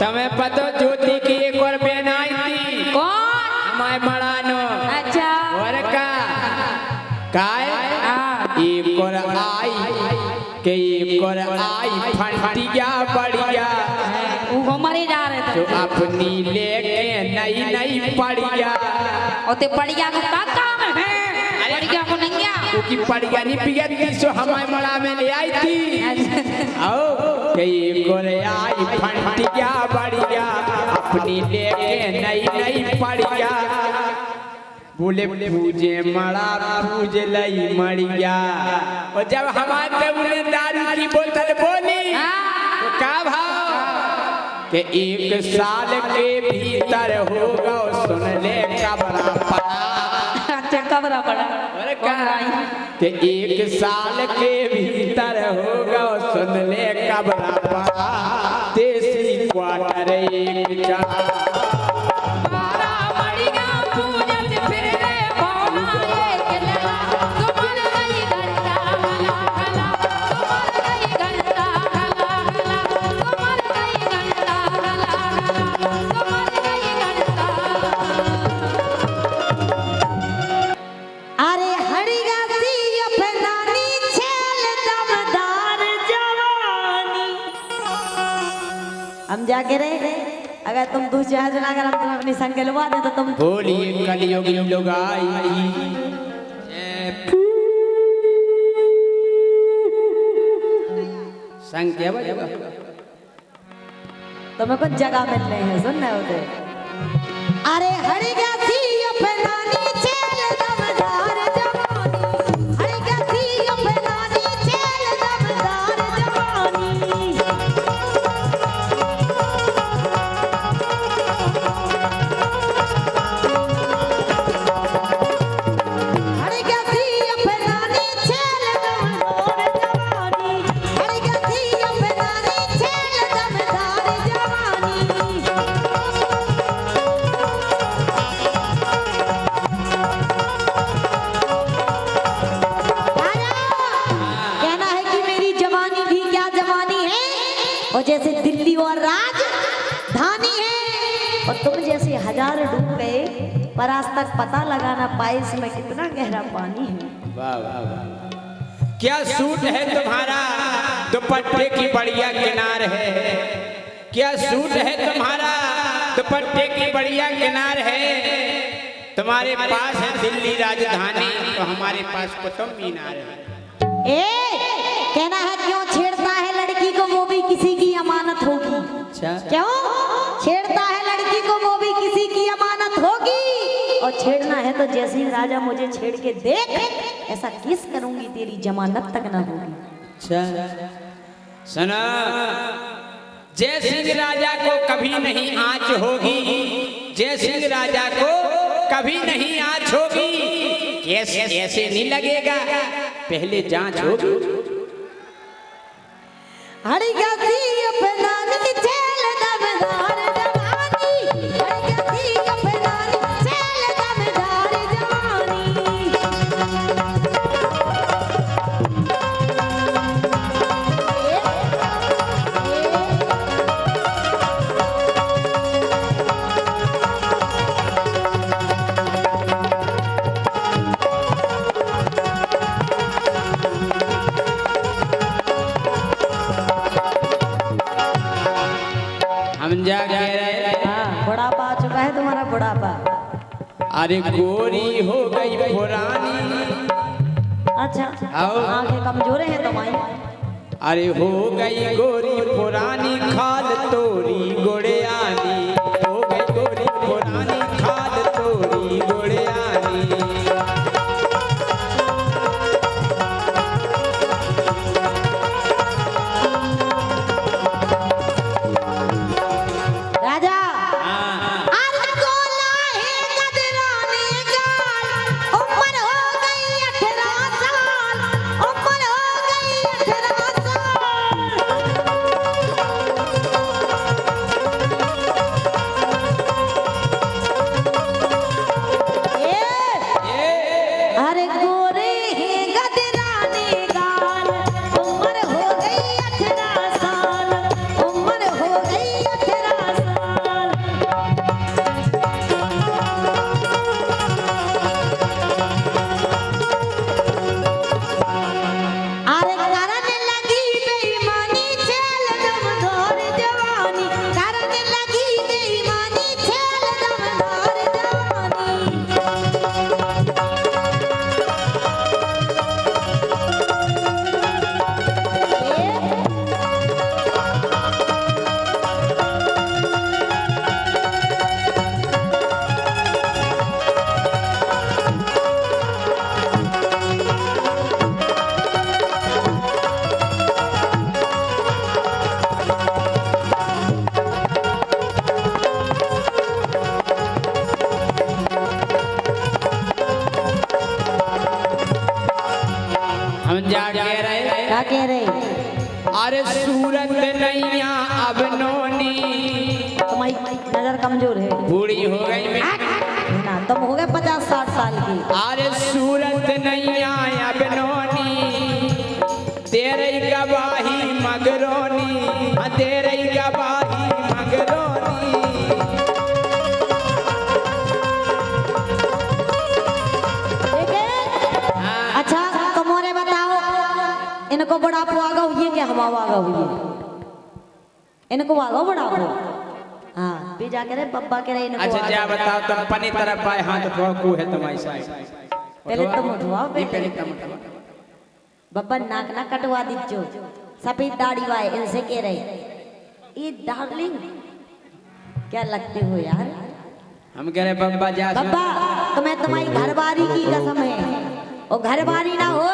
तुम्हें पता ज्योति की एक और बहन आई थी कौन? हमारे मड़ानो। अच्छा और का काय एक और आई के एक और आई फंटिया बढ़िया वो हमारे जा रहे जो थे अपनी लेके नई नई पड़िया और ते पड़िया को का काम है पड़िया को नहीं आ क्योंकि पड़िया नहीं पियत थी सो हमारे मड़ा में ले आई थी। आओ कई गोरे आई फंटिया बढ़िया अपनी लेके नई नई पड़िया बोले पूजे मड़ा पूजे लई मड़िया। और जब हमारे टेबुल दारू की बोतल बोली तो का भाव कि 1 साल के भीतर होगा सुन ले कबरा पड़ा। अच्छा कबरा पड़ा अरे कि 1 साल के भीतर होगा सुन ले कबरा पड़ा देसी क्वार्टर एक चढ़ा। बारा मड़िया पूजत फिर रे भौना एक लला सो मर गई घंटा हला हला सो मर गई घंटा हला हला सो मर गई घंटा हला हला सो मर गई घंटा। अरे हड़िया सी अपनानी छेल दमदार जवानी। हम जाके रहे अगर तुम 2-4 जना अगर हम तुम्हें अपनी संग लुआ दे तो तुम बोलिए कलियुगी लोग आई संग क्या बजेगा तुम्हें कुछ जगह मिल रहे हैं सुन रहे होते। अरे हड़िया सी अपनानी छेल दमदार जवानी हड़िया सी अपनानी छेल दमदार जवानी। हड़िया सी अपनानी छेल दमदार जवानी हड़िया सी अपनानी छेल दमदार जवानी। कहना है कि मेरी जवानी भी क्या जवानी है और जैसे दिल्ली और राजधानी है और तुम जैसे 1000 डूब गए पर आज तक पता लगाना पाए इसमें कितना गहरा पानी है। वाह वाह वाह क्या सूट है तुम्हारा दुपट्टे की बढ़िया किनार है। क्या सूट है तुम्हारा दुपट्टे की बढ़िया किनार है। तुम्हारे पास है दिल्ली राजधानी तो हमारे पास कुतुब मीनार है। ए कहना है क्यों छेड़ता है लड़की को वो भी किसी की अमानत होगी। क्यों छेड़ता है लड़की को वो भी किसी की अमानत होगी और छेड़ना है तो जैसे ही राजा मुझे छेड़ के देख ऐसा किस करूंगी तेरी जमानत तक ना होगी। सुना जय सिंह राजा को कभी नहीं आँच होगी जय सिंह राजा को कभी नहीं आँच होगी, ऐसे नहीं लगेगा, पहले जांच होगी। हरी गति अपनानी चल दमदार जवानी, हरी गति अपनानी चल दमदार जवानी। हम जा कह रहे, हाँ, बुढ़ापा आ चुका है तुम्हारा बुढ़ापा। अरे गोरी हो गई पुरानी, अच्छा आओ। आंखें कमजोर हैं तुम्हारी। अरे हो गई गोरी पुरानी, खाल तोरी गुड़ियानी, हो गई गोरी पुरानी, खाल तोरी गुड़ियानी। राजा हाँ, अरे गोला है गदरानी गाल, उम्र हो गई 18 साल, उम्र हो गई 18 साल। अरे गोरे हैं गदरानी गाल, उम्र हो गई 18 साल, उम्र हो गई 18 साल। अरे करने लगी बेईमानी चल दमदार जवानी, करने लगी बेईमानी चल दमदार जवानी। हम जा कह रहे, क्या कह रहे? अरे सूरत नैया अब नोनी, तुम्हारी नजर कमजोर है बूढ़ी हो गई मैं, ना, तुम हो गए 50-60 साल की। अरे सूरत नैया अब नोनी, तेरे गवाही मगरोनी, तेरे गवाही मगरोनी। ठीक है? अच्छा तुम और बताओ, इनको बुढ़ापो आगा हुई कि हम आगा हुई? इनको आगा बुढ़ापो? हाँ भी जा करे बब्बा करे इनको अच्छा आगा। जा बताओ, तुम अपनी तरफ आए हाथ ठोकू है तुम्हारी साइड, पहले तुम उठवाओ, पहले तुम उठवाओ। बब्बा नाक ना कटवा दीजो, सफेद दाढ़ी वाले इनसे कह रहे। ये डार्लिंग क्या लगते हो यार? हम कह रहे बब्बा जा बब्बा तुम्हें तुम्हारी घरवारी की कसम है, और घरवारी ना हो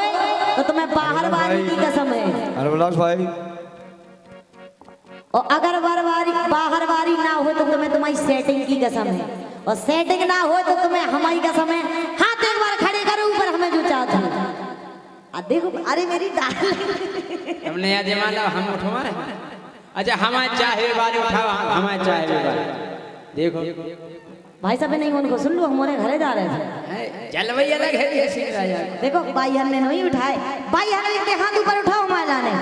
तो तुम्हें बाहर वारी की कसम है, अरे विलास भाई, और अगर बाहर वारी ना हो तो तुम्हें तुम्हारी सेटिंग की कसम है, और सेटिंग ना हो तो तुम्हें हमारी कसम है। हाथ एक बार खड़े करो ऊपर, हमें जो चाहते हो। देखो अरे मेरी डार्लिंग, हमने यहाँ जमाना हम उठवा रहे। अच्छा हमारे चाहे बारे उठाओ, हमारे चाहे बारे देखो भाई साहब नहीं उनको सुन लो, हमारे घरे जा रहे थे। जलवई अलग है ये सिंह राजा। देखो भाई हमने नहीं उठाए, भाई हमने के हाथ ऊपर उठाओ माला ने।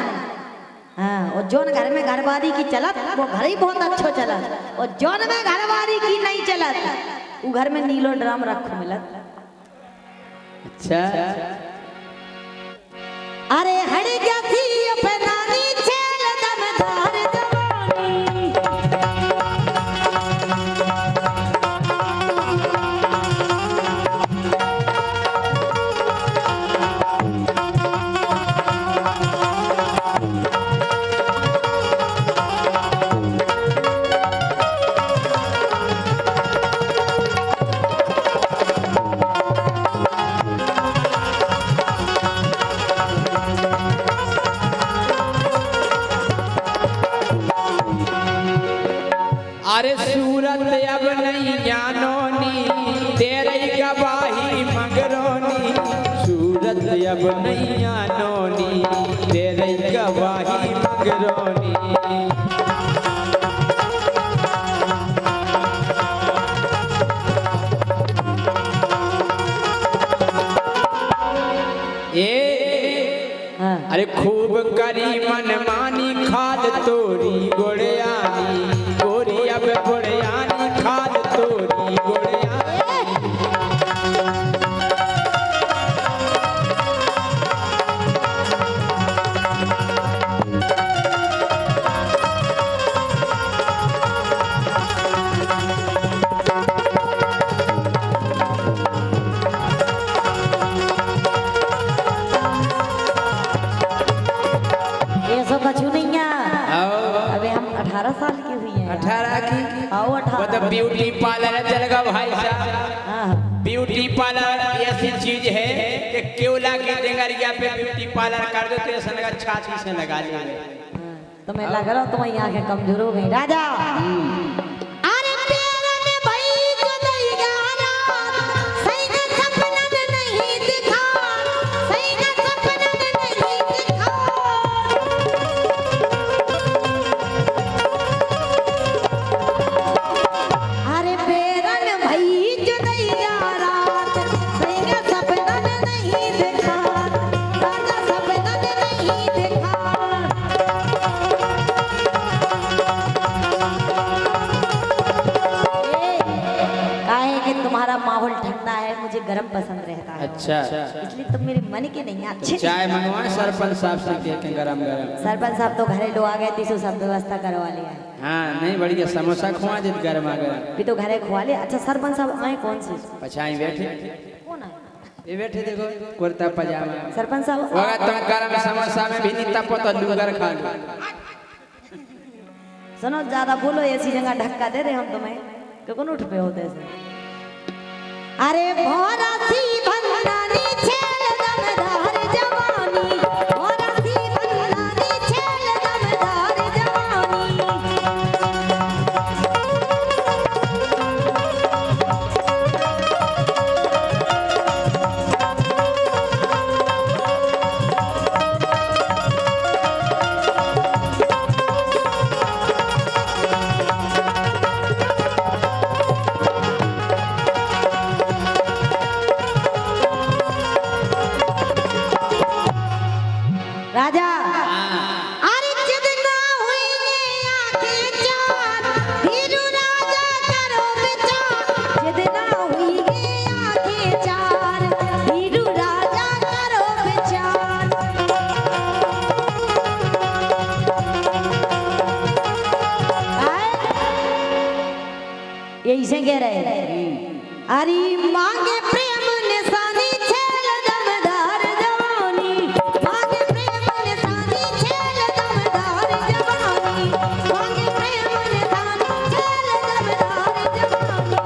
हाँ, और जोन घर में घरवारी की चलत वो घर ही बहुत अच्छो चलत, और जोन में घरवारी की नहीं चलत वो घर में नीलो ड्राम रखो मिलत। अच्छा अरे हड़ी क्या थी अपनानी चल दमदार जवानी। मंगरोनी। हाँ। अरे खूब करी मन मानी खाद तोरी गोड़ियानी, गोरी अब गोड़ियानी खाद तोरी गोड़ियानी। ये सब कछु नहीं है। आओ। अबे हम 18 साल की हुई हैं। 18 की आओ वो 18। तो ब्यूटी पार्लर चलेगा भाई साहब। हाँ। ब्यूटी पार्लर ऐसी चीज है कि केवला की डेंगरिया पे ब्यूटी पार्लर कर दो तो ऐसा लगा छाती से लगा ले। तुम्हें लग रहा तुम्हारी आंखें कमजोर हो गई राजा। अरे तेरा ने भाई जो दैया रात सही का सपना में नहीं दिखा, सही का सपना में नहीं दिखा। अरे बेरन भाई जो दैया रात सही का सपना में नहीं दिखा, राजा सपना में नहीं दिखा। काहे कि तुम्हारा माहौल ठंडा है, मुझे गर्म पसंद रहता है। अच्छा इसलिए तुम मेरे मन के नहीं अच्छे। चाय मंगवा सरपंच साहब से कह के गरम गरम। सरपंच साहब तो घरे लोग आ गए, तीसो सब व्यवस्था करवा लिया है। हाँ नहीं बढ़िया समोसा खुआ दे गरमा गरम। भी तो घरे खुआ ले। अच्छा सरपंच साहब आए कौन से? पछाई बैठे कौन आए? ये बैठे देखो कुर्ता पजामा। सरपंच साहब वगा तुम गरम समोसा में भी नहीं तपो तो लुगर खा लो। सुनो ज्यादा बोलो, ऐसी जगह धक्का दे रहे हम तुम्हें कि कौन उठ पे होते ऐसे। अरे भोरा सी भंडारी छेल दमदार जवानी, भोरा सी भंडारी छेल दमदार जवानी। राजा अरे जितना हुई आंखें चार, धीरू राजा करो विचार। जितना हुई आंखें चार, धीरू राजा करो विचार। यही से कह रहे अरे मांगे प्रेम निशानी छेल दमदार जवानी, मांगे प्रेम निशानी छेल दमदार जवानी, मांगे प्रेम निशानी छेल दमदार जवानी,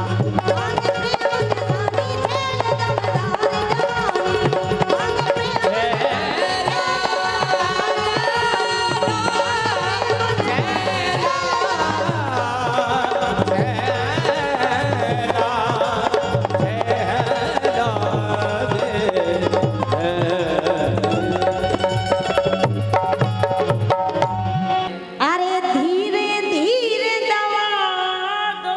मांगे प्रेम निशानी छेल दमदार जवानी, मांगे अरे धीरे धीरे दवा दो।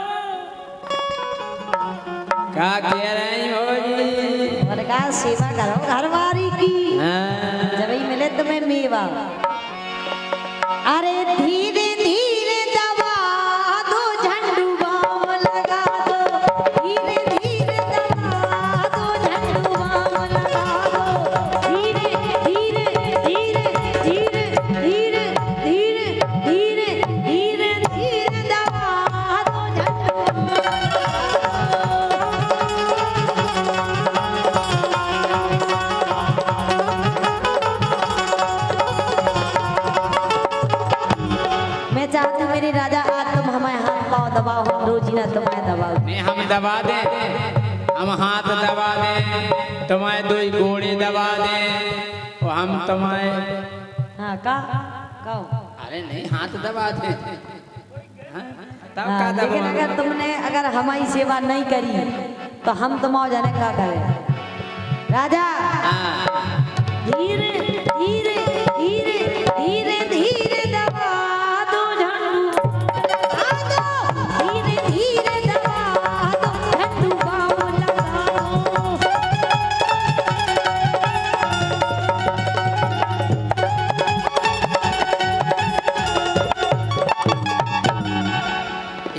क्या कह रही हो जी? और का सेवा करो घरवारी की, हाँ। जब ही मिले तुम्हें मेवा। अरे धीरे धीरे दबा दो, झंडू बाम लगा दो, धीरे धीरे दबा दो, झंडू बाम लगा दो, धीरे धीरे धीरे धीरे धीरे धीरे धीरे धीरे धीरे दबा दो, झंडू बाम मैं चाहती हूँ मेरे राजा आज तुम हमें हाथ पाँव दबाओ, हम रोजी ना तुम्हें दबाओ। नहीं हम दबा दें, हम हाथ दबा दें, तुम्हारे दो गोड़े दबा दें और हम तुम्हारे। हाँ का कहो। अरे नहीं हाथ दबा दें। हाँ, तब का हाँ, लेकिन दबा। अगर तुमने अगर हमारी सेवा नहीं करी तो हम तुम्हारे जाने क्या करें? राजा हाँ। धीरे धीरे धीरे धीरे धीरे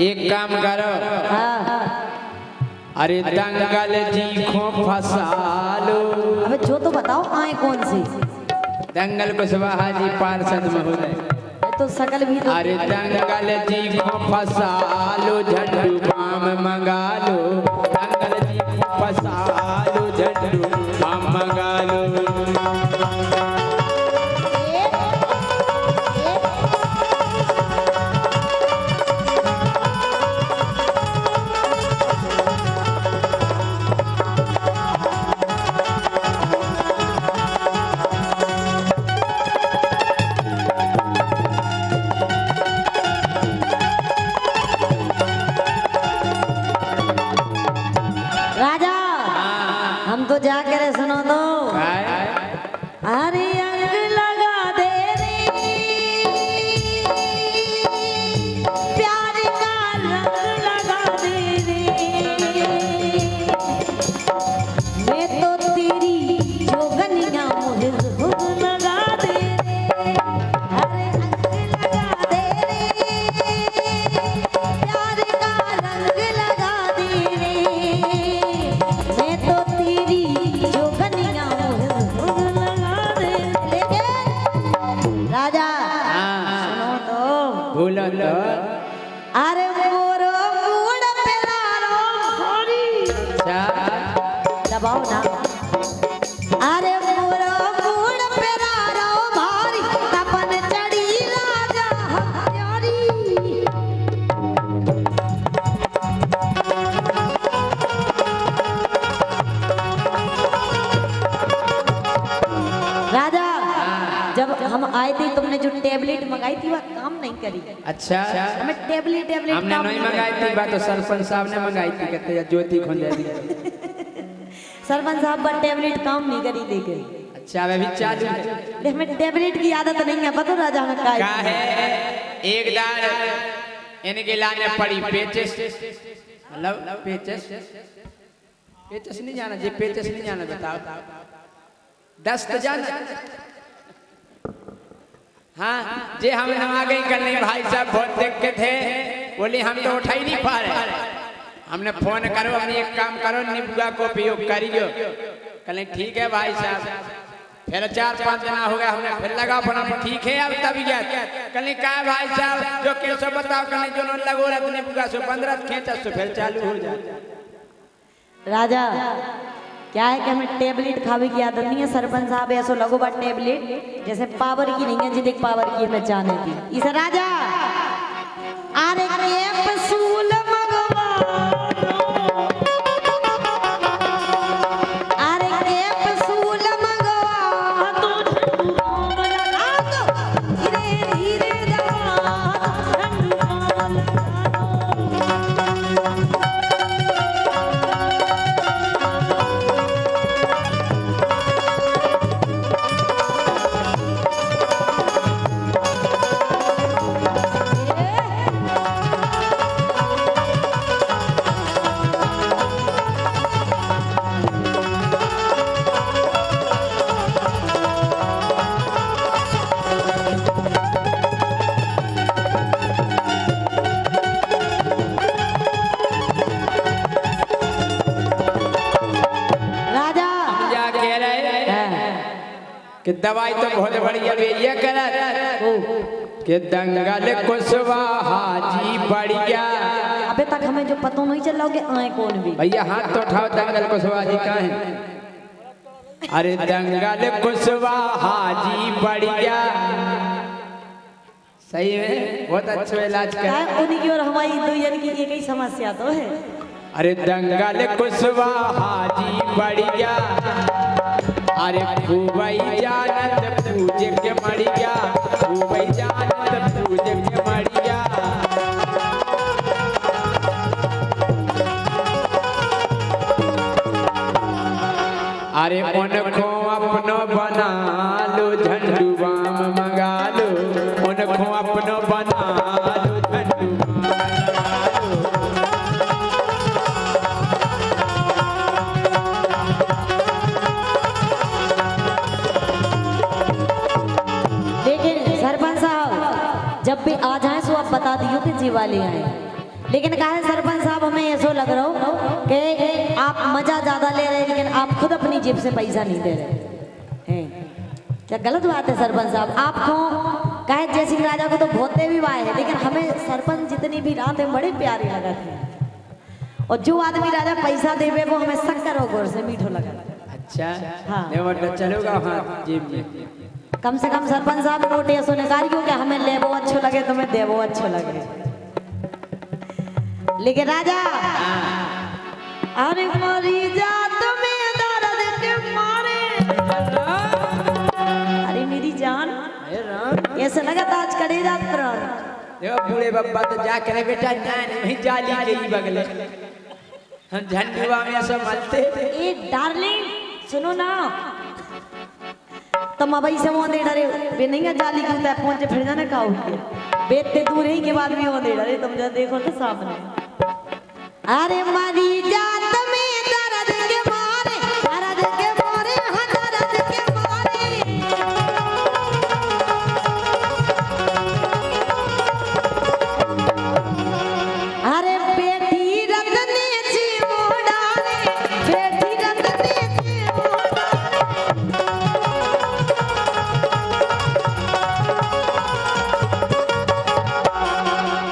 एक काम करो, हाँ अरे दंगल जी को फंसा लो। अबे जो तो बताओ आए कौन सी? दंगल कुशवाहा जी पार्षद महोदय। ये तो सकल भी तो अरे दंगल जी को फंसा लो, झंडू बाम मंगा लो। दंगल जी को फंसा लो, झंडू बाम मंगा लो। राजा हम तो जाकर सुनो तो काय? अरे अंग लगा दे रे प्यार का रंग लगा दे रे मैं तो तेरी जोगनिया मुझे ज़रूर लगा दे रे अरे अंग लगा दे रे प्यार का रंग लगा दे रे मैं तो तेरी जोगनिया मुझे ज़रूर लगा दे लेकिन राजा सुनो तो बोलो तो। अरे मोरो मूड पे लारो हरी अच्छा, दबाओ ना अरे मोरो मूड पे लारो भारी तपन चढ़ी राजा हमारी राजा जब हम आए थे तुमने जो टेबलेट मंगाई थी वह काम नहीं करी अच्छा, हमें टेबलेट हमने काम नहीं मंगाई थी, बात तो सरपंच साहब ने मंगाई थी, कहते हैं ज्योति खुंजारी। सरपंच साहब पर टेबलेट काम नहीं करी लेकिन अच्छा अभी चालू है। देख हमें टेबलेट की आदत नहीं है पता राजा हमें का का है एक दार इनके लाने पड़ी पेचेस, मतलब पेचेस, पेचेस नहीं जाना जी, पेचेस नहीं जाना, बताओ। दस्त जाना। हाँ जे हम आ गई करने भाई साहब बहुत देख के थे, बोले हम तो उठा ही नहीं पा रहे। हमने फोन करो, हमने एक काम करो, निबुआ को उपयोग करियो। कहले ठीक है भाई साहब। फिर 4-5 दिन हो गया, हमने फिर लगा फोन, ठीक है अब तबीयत। कहले का भाई साहब जो कैसे बताओ, कहले जो लगो रत निबुआ से 15 खींचा तो फिर चालू हो जाए। राजा क्या है कि हमें टेबलेट खावे की आदत नहीं है। सरपंच साहब ऐसा लगो बा टेबलेट जैसे पावर की नहीं है, जितने पावर की हमें जाने थी इस राजा अरे कैप्सूल मंगवा अरे कैप्सूल मंगवा तो झंडू लगा दो धीरे धीरे दबा झंडू लगा दो कि दवाई तो बहुत बढ़िया भी ये करत कि दंगल कुशवाहा जी बढ़िया। अबे तक हमें जो पता नहीं चल रहा कि आए कौन भी भैया हाथ तो उठाओ, दंगल कुशवाहा जी कहाँ हैं? अरे दंगल कुशवाहा जी बढ़िया, सही है, बहुत अच्छा इलाज कर। उन्हीं की और हमारी दो जन की एक ही समस्या तो है। अरे दंगल कुशवाहा जी बढ़िया, अरे खूबई जानत पूजे के मड़िया, खूबई जानत पूजे के मड़िया। अरे उनको अपनो बना लो, झंडू बाम मंगा लो, उनको अपनो बना लो, झंडू बाम मंगा लो। लेकिन सरपंच साहब जब भी आ जाए सो आप बता दियो कि जी वाले आए। लेकिन कहा है सरपंच साहब हमें ऐसा लग रहा हो कि आप मजा ज्यादा ले रहे हैं लेकिन आप खुद अपनी जेब से पैसा नहीं दे रहे हैं। क्या गलत बात है सरपंच साहब? आपको कहे जय सिंह राजा को तो भोते भी वाए है, लेकिन हमें सरपंच जितनी भी रात है बड़े प्यारे लगा थे। और जो आदमी राजा पैसा देवे वो हमें शक्कर और गोर से मीठो लगा। अच्छा हाँ। ले मतलब चलोगा हाँ जेब में। कम से कम सरपंच साहब रोटी ऐसो निकाल क्योंकि हमें ले वो अच्छो लगे तुम्हें दे वो अच्छो लगे। लेकिन राजा अरे मरी जा तुम्हें दर्द के मारे, अरे मेरी जान ऐसे लगा था आज करे जात देखो बूढ़े बब्बा तो जा करे बेटा नहीं जाली के ही बगले हम झंडुआ में सब मलते। ए डार्लिंग सुनो ना, तुम अब ऐसे वो दे डरे बे नहीं है जाली के उतर पहुंचे फिर जाने का हो गया बेते दूर ही के बाद भी वो दे डरे तुम जब देखो तो सामने। अरे मरी जात में दर्द के मारे, दर्द के मारे हाँ दर्द के मारे। अरे बेटी रतने जी मोड़ारे, बेटी रतने जी मोड़ारे।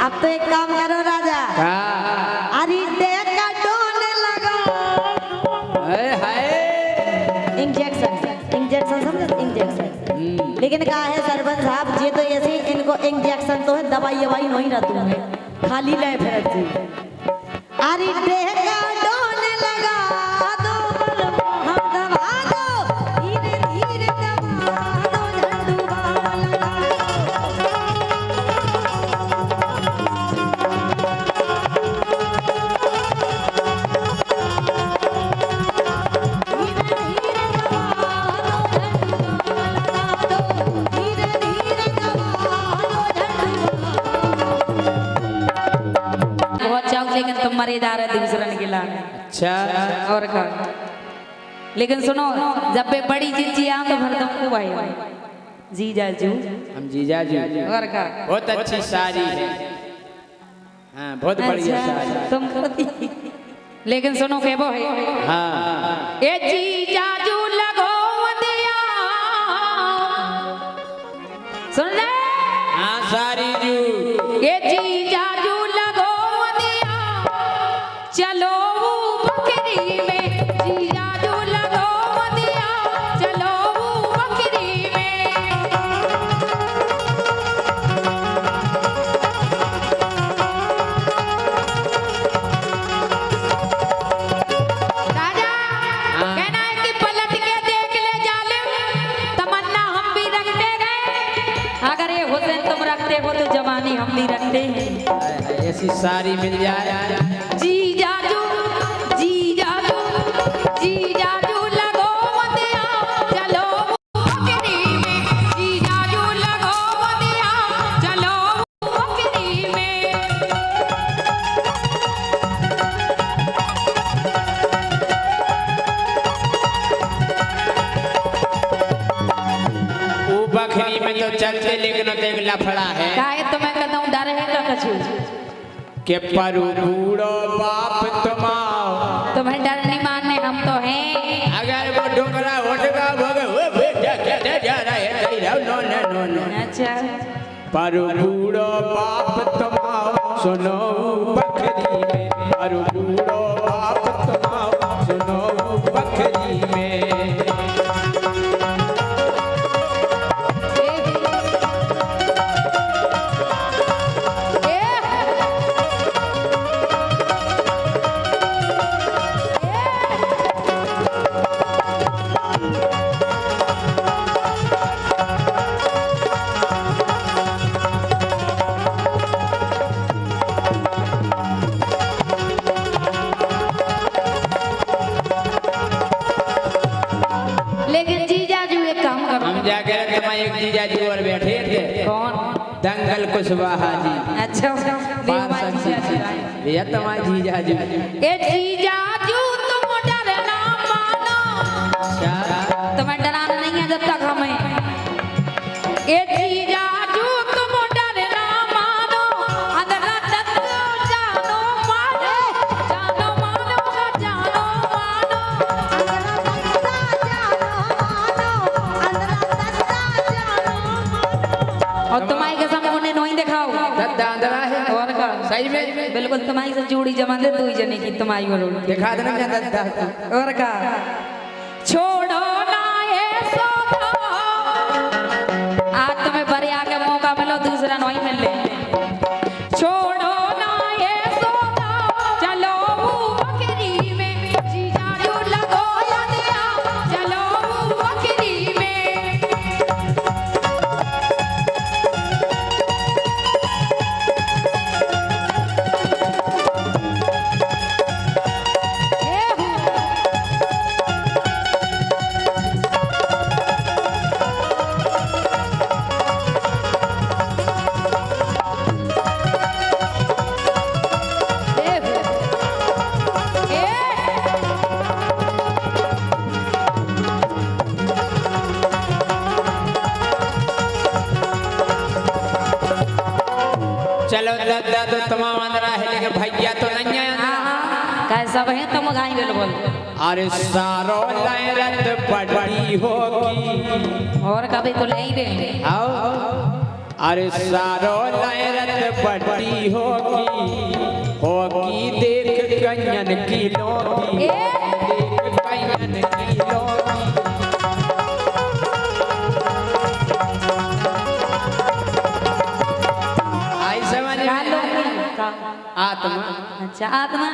अब तो एक काम करो राजा, अरे देखा डोने लगा इंजेक्शन, इंजेक्शन समझे इंजेक्शन। लेकिन कहा है सरपंच साहब ये तो ऐसे इनको इंजेक्शन तो है दवाई ववाई नहीं रहती है खाली ले फिर जी। अरे देखा डोने लगा दो हम दबा दो धीरे धीरे दबा दो झंडुआ लगा लेकिन तुम मरेदार है दूसरन के लाने। अच्छा और का लेकिन सुनो जब पे बड़ी जीजी आम तो भर तुमको भाई जीजा जू हम जीजा जी और का बहुत अच्छी साड़ी है। हाँ बहुत बढ़िया साड़ी। तुम लेकिन सुनो के वो है हाँ ए जीजा जू लगो दिया सुन ले हाँ सारी जू ए जीजा जू लगो दिया चलो बकरी में जीजा जू लगो दिया चलो बकरी में। राजा कहना है कि पलट के देख ले जालिम तमन्ना हम भी रखते रहे अगर ये हुसैन तुम रखते हो तो जवानी हम भी रखते हैं। ऐसी साड़ी मिल जाए जी जाजू लगो दिया चलो बकरी में जी जाजू लगो दिया चलो बकरी में। वो बकरी में तो चलते लेकिन तो एक लफड़ा है काहे तुम्हें कहता हूँ डर है का कछु के परू बूढ़ो बाप तुम्हारा तुम्हें डर नहीं मानने हम तो हैं। अगर वो डोकरा होटगा भगे वो बेटा क्या जा रहा है नो नो नो अच्छा परू बूढ़ो बाप तुम्हारा सुनो बकरी में परू बूढ़ो बाप तुम्हारा सुनो बकरी में। लेकिन जीजाजू एक काम करो हम जाकर तुम्हारे एक जीजा जी और बैठे थे कौन दंगल कुशवाहा जी अच्छा भैया तुम्हारे जीजा जी ए जीजाजू तुम डरना मानो तुम्हें डराना नहीं है जब तक हमें ए जीजाजू तुम डरना मानो अदरा तत्व जानो सही में बिल्कुल तुम्हारी से जोड़ी जमा दे दो ही जने की तुम्हारी और दिखा देना ज्यादा और का छोड़ो ना ये सौदा आज तुम्हें बड़े आके मौका मिलो दूसरा नहीं मिल ले छोड़ो ना ये सौदा चलो बकरी में जीजा जो लगो या दिया चलो बकरी में चलो दादा तो तमाम अंदर है लेकिन भैया तो नहीं है कैसा है तुम गाई ले बोल अरे सारो लहरत बड़ी होगी और कभी तो ले ही दे आओ अरे सारो लहरत बड़ी होगी देख कन्यन की लोगी देख कन्यन की लोगी आई समझ आत्मा अच्छा आत्मा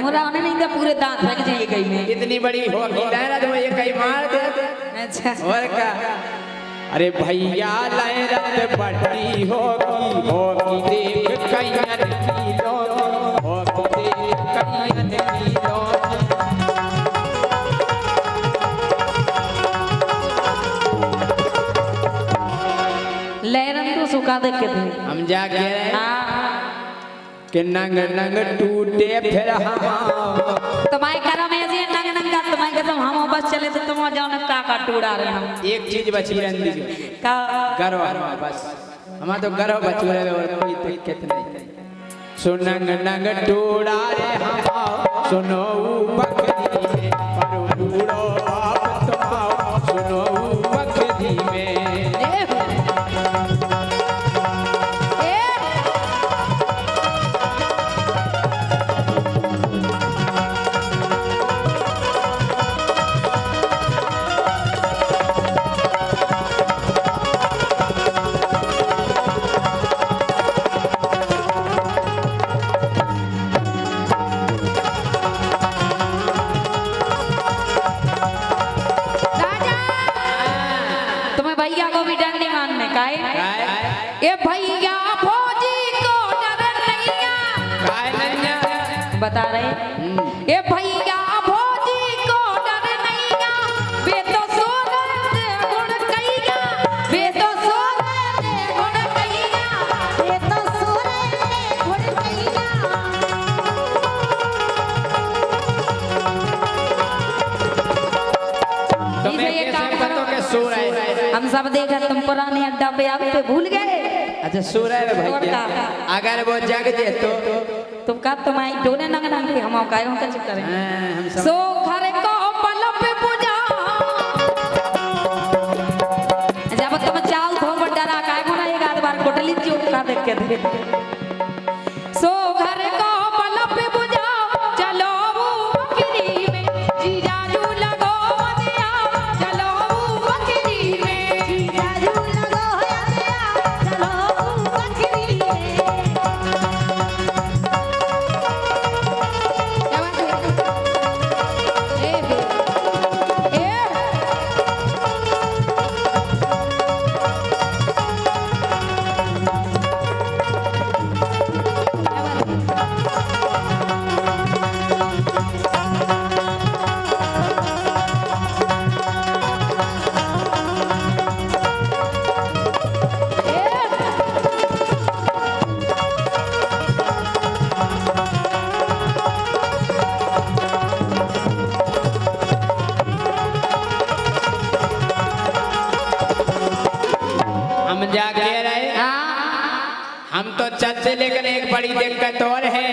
मोरा उन्हें नहीं था पूरे दांत लग जाएंगे कहीं में इतनी बड़ी होगी लहरत में ये कहीं मार दे अच्छा और क्या अरे भैया लहरत बड़ी होगी देख कन्यन की लोगी होगी देख कन्यन की लोगी लहरन तो सुखा दे के थे हम जा के हाँ कि नंग नंग टूटे फिर हम तुम्हारे घर में ऐसे नंग नंगा तुम्हारे घर हम बस चले तो तुम जाओ ना का टूड़ा रहे हम एक चीज बची रंदी का गर्व बस हमारा तो गर्व बची रहे और कोई दिक्कत नहीं सुनंग नंग टूड़ा रे हम सुनो बकरी में पर टूड़ो आप तुम सुनो बकरी में भैया को भी डर नहीं मानने का है ये भैया फौजी को डर नहीं बता रहे ये भैया फौजी को डर नहीं वे तो सो गए गुण कहिया वे तो सो गए गुण कहिया ये तो सूरज गुण कहिया तुम्हें कैसे पता के सो रहे हम सब देखा तुम पुराने अड्डा पे आवे पे भूल गए अच्छा सो रहे भैया अगर वो जग जे तो तुम का तुम्हारी डोने नंग नंग के हम काहे हम चुप करें हम सब सो घर को पलप पे पूजा जब तुम चाल धो डरा काहे मोना एक आध बार कोटली चुप का देख के दे सो घर को पलप पे पूजा चलो बकरी में जीजा जू लगो दिया चलो बकरी में जीजा जू लगो या दिया चलो बकरी में जाके रहे हम तो चलते लेकिन एक बड़ी दिक्कत और है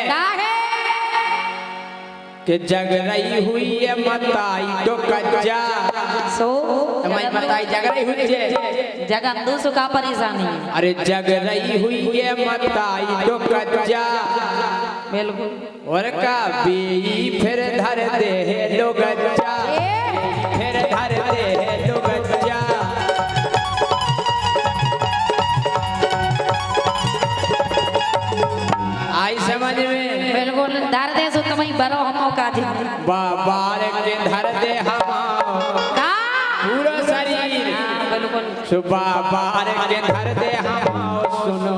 कि जग रही हुई है मताई तो कज्जा सो तुम्हारी मताई जग रही हुई है जगन दूसु का परेशानी है। अरे जग रही हुई है मताई तो कज्जा बिल्कुल और का बी फिर धर दे है लोग गज्जा फिर धर दे है लोग गज्जा आई समझ में बिल्कुल धर दे सो तुम्हें बरो हमो का जी बाबार के धर दे हम का पूरा शरीर बिल्कुल सुबह बार के धर दे हम सुनो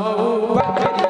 बकरी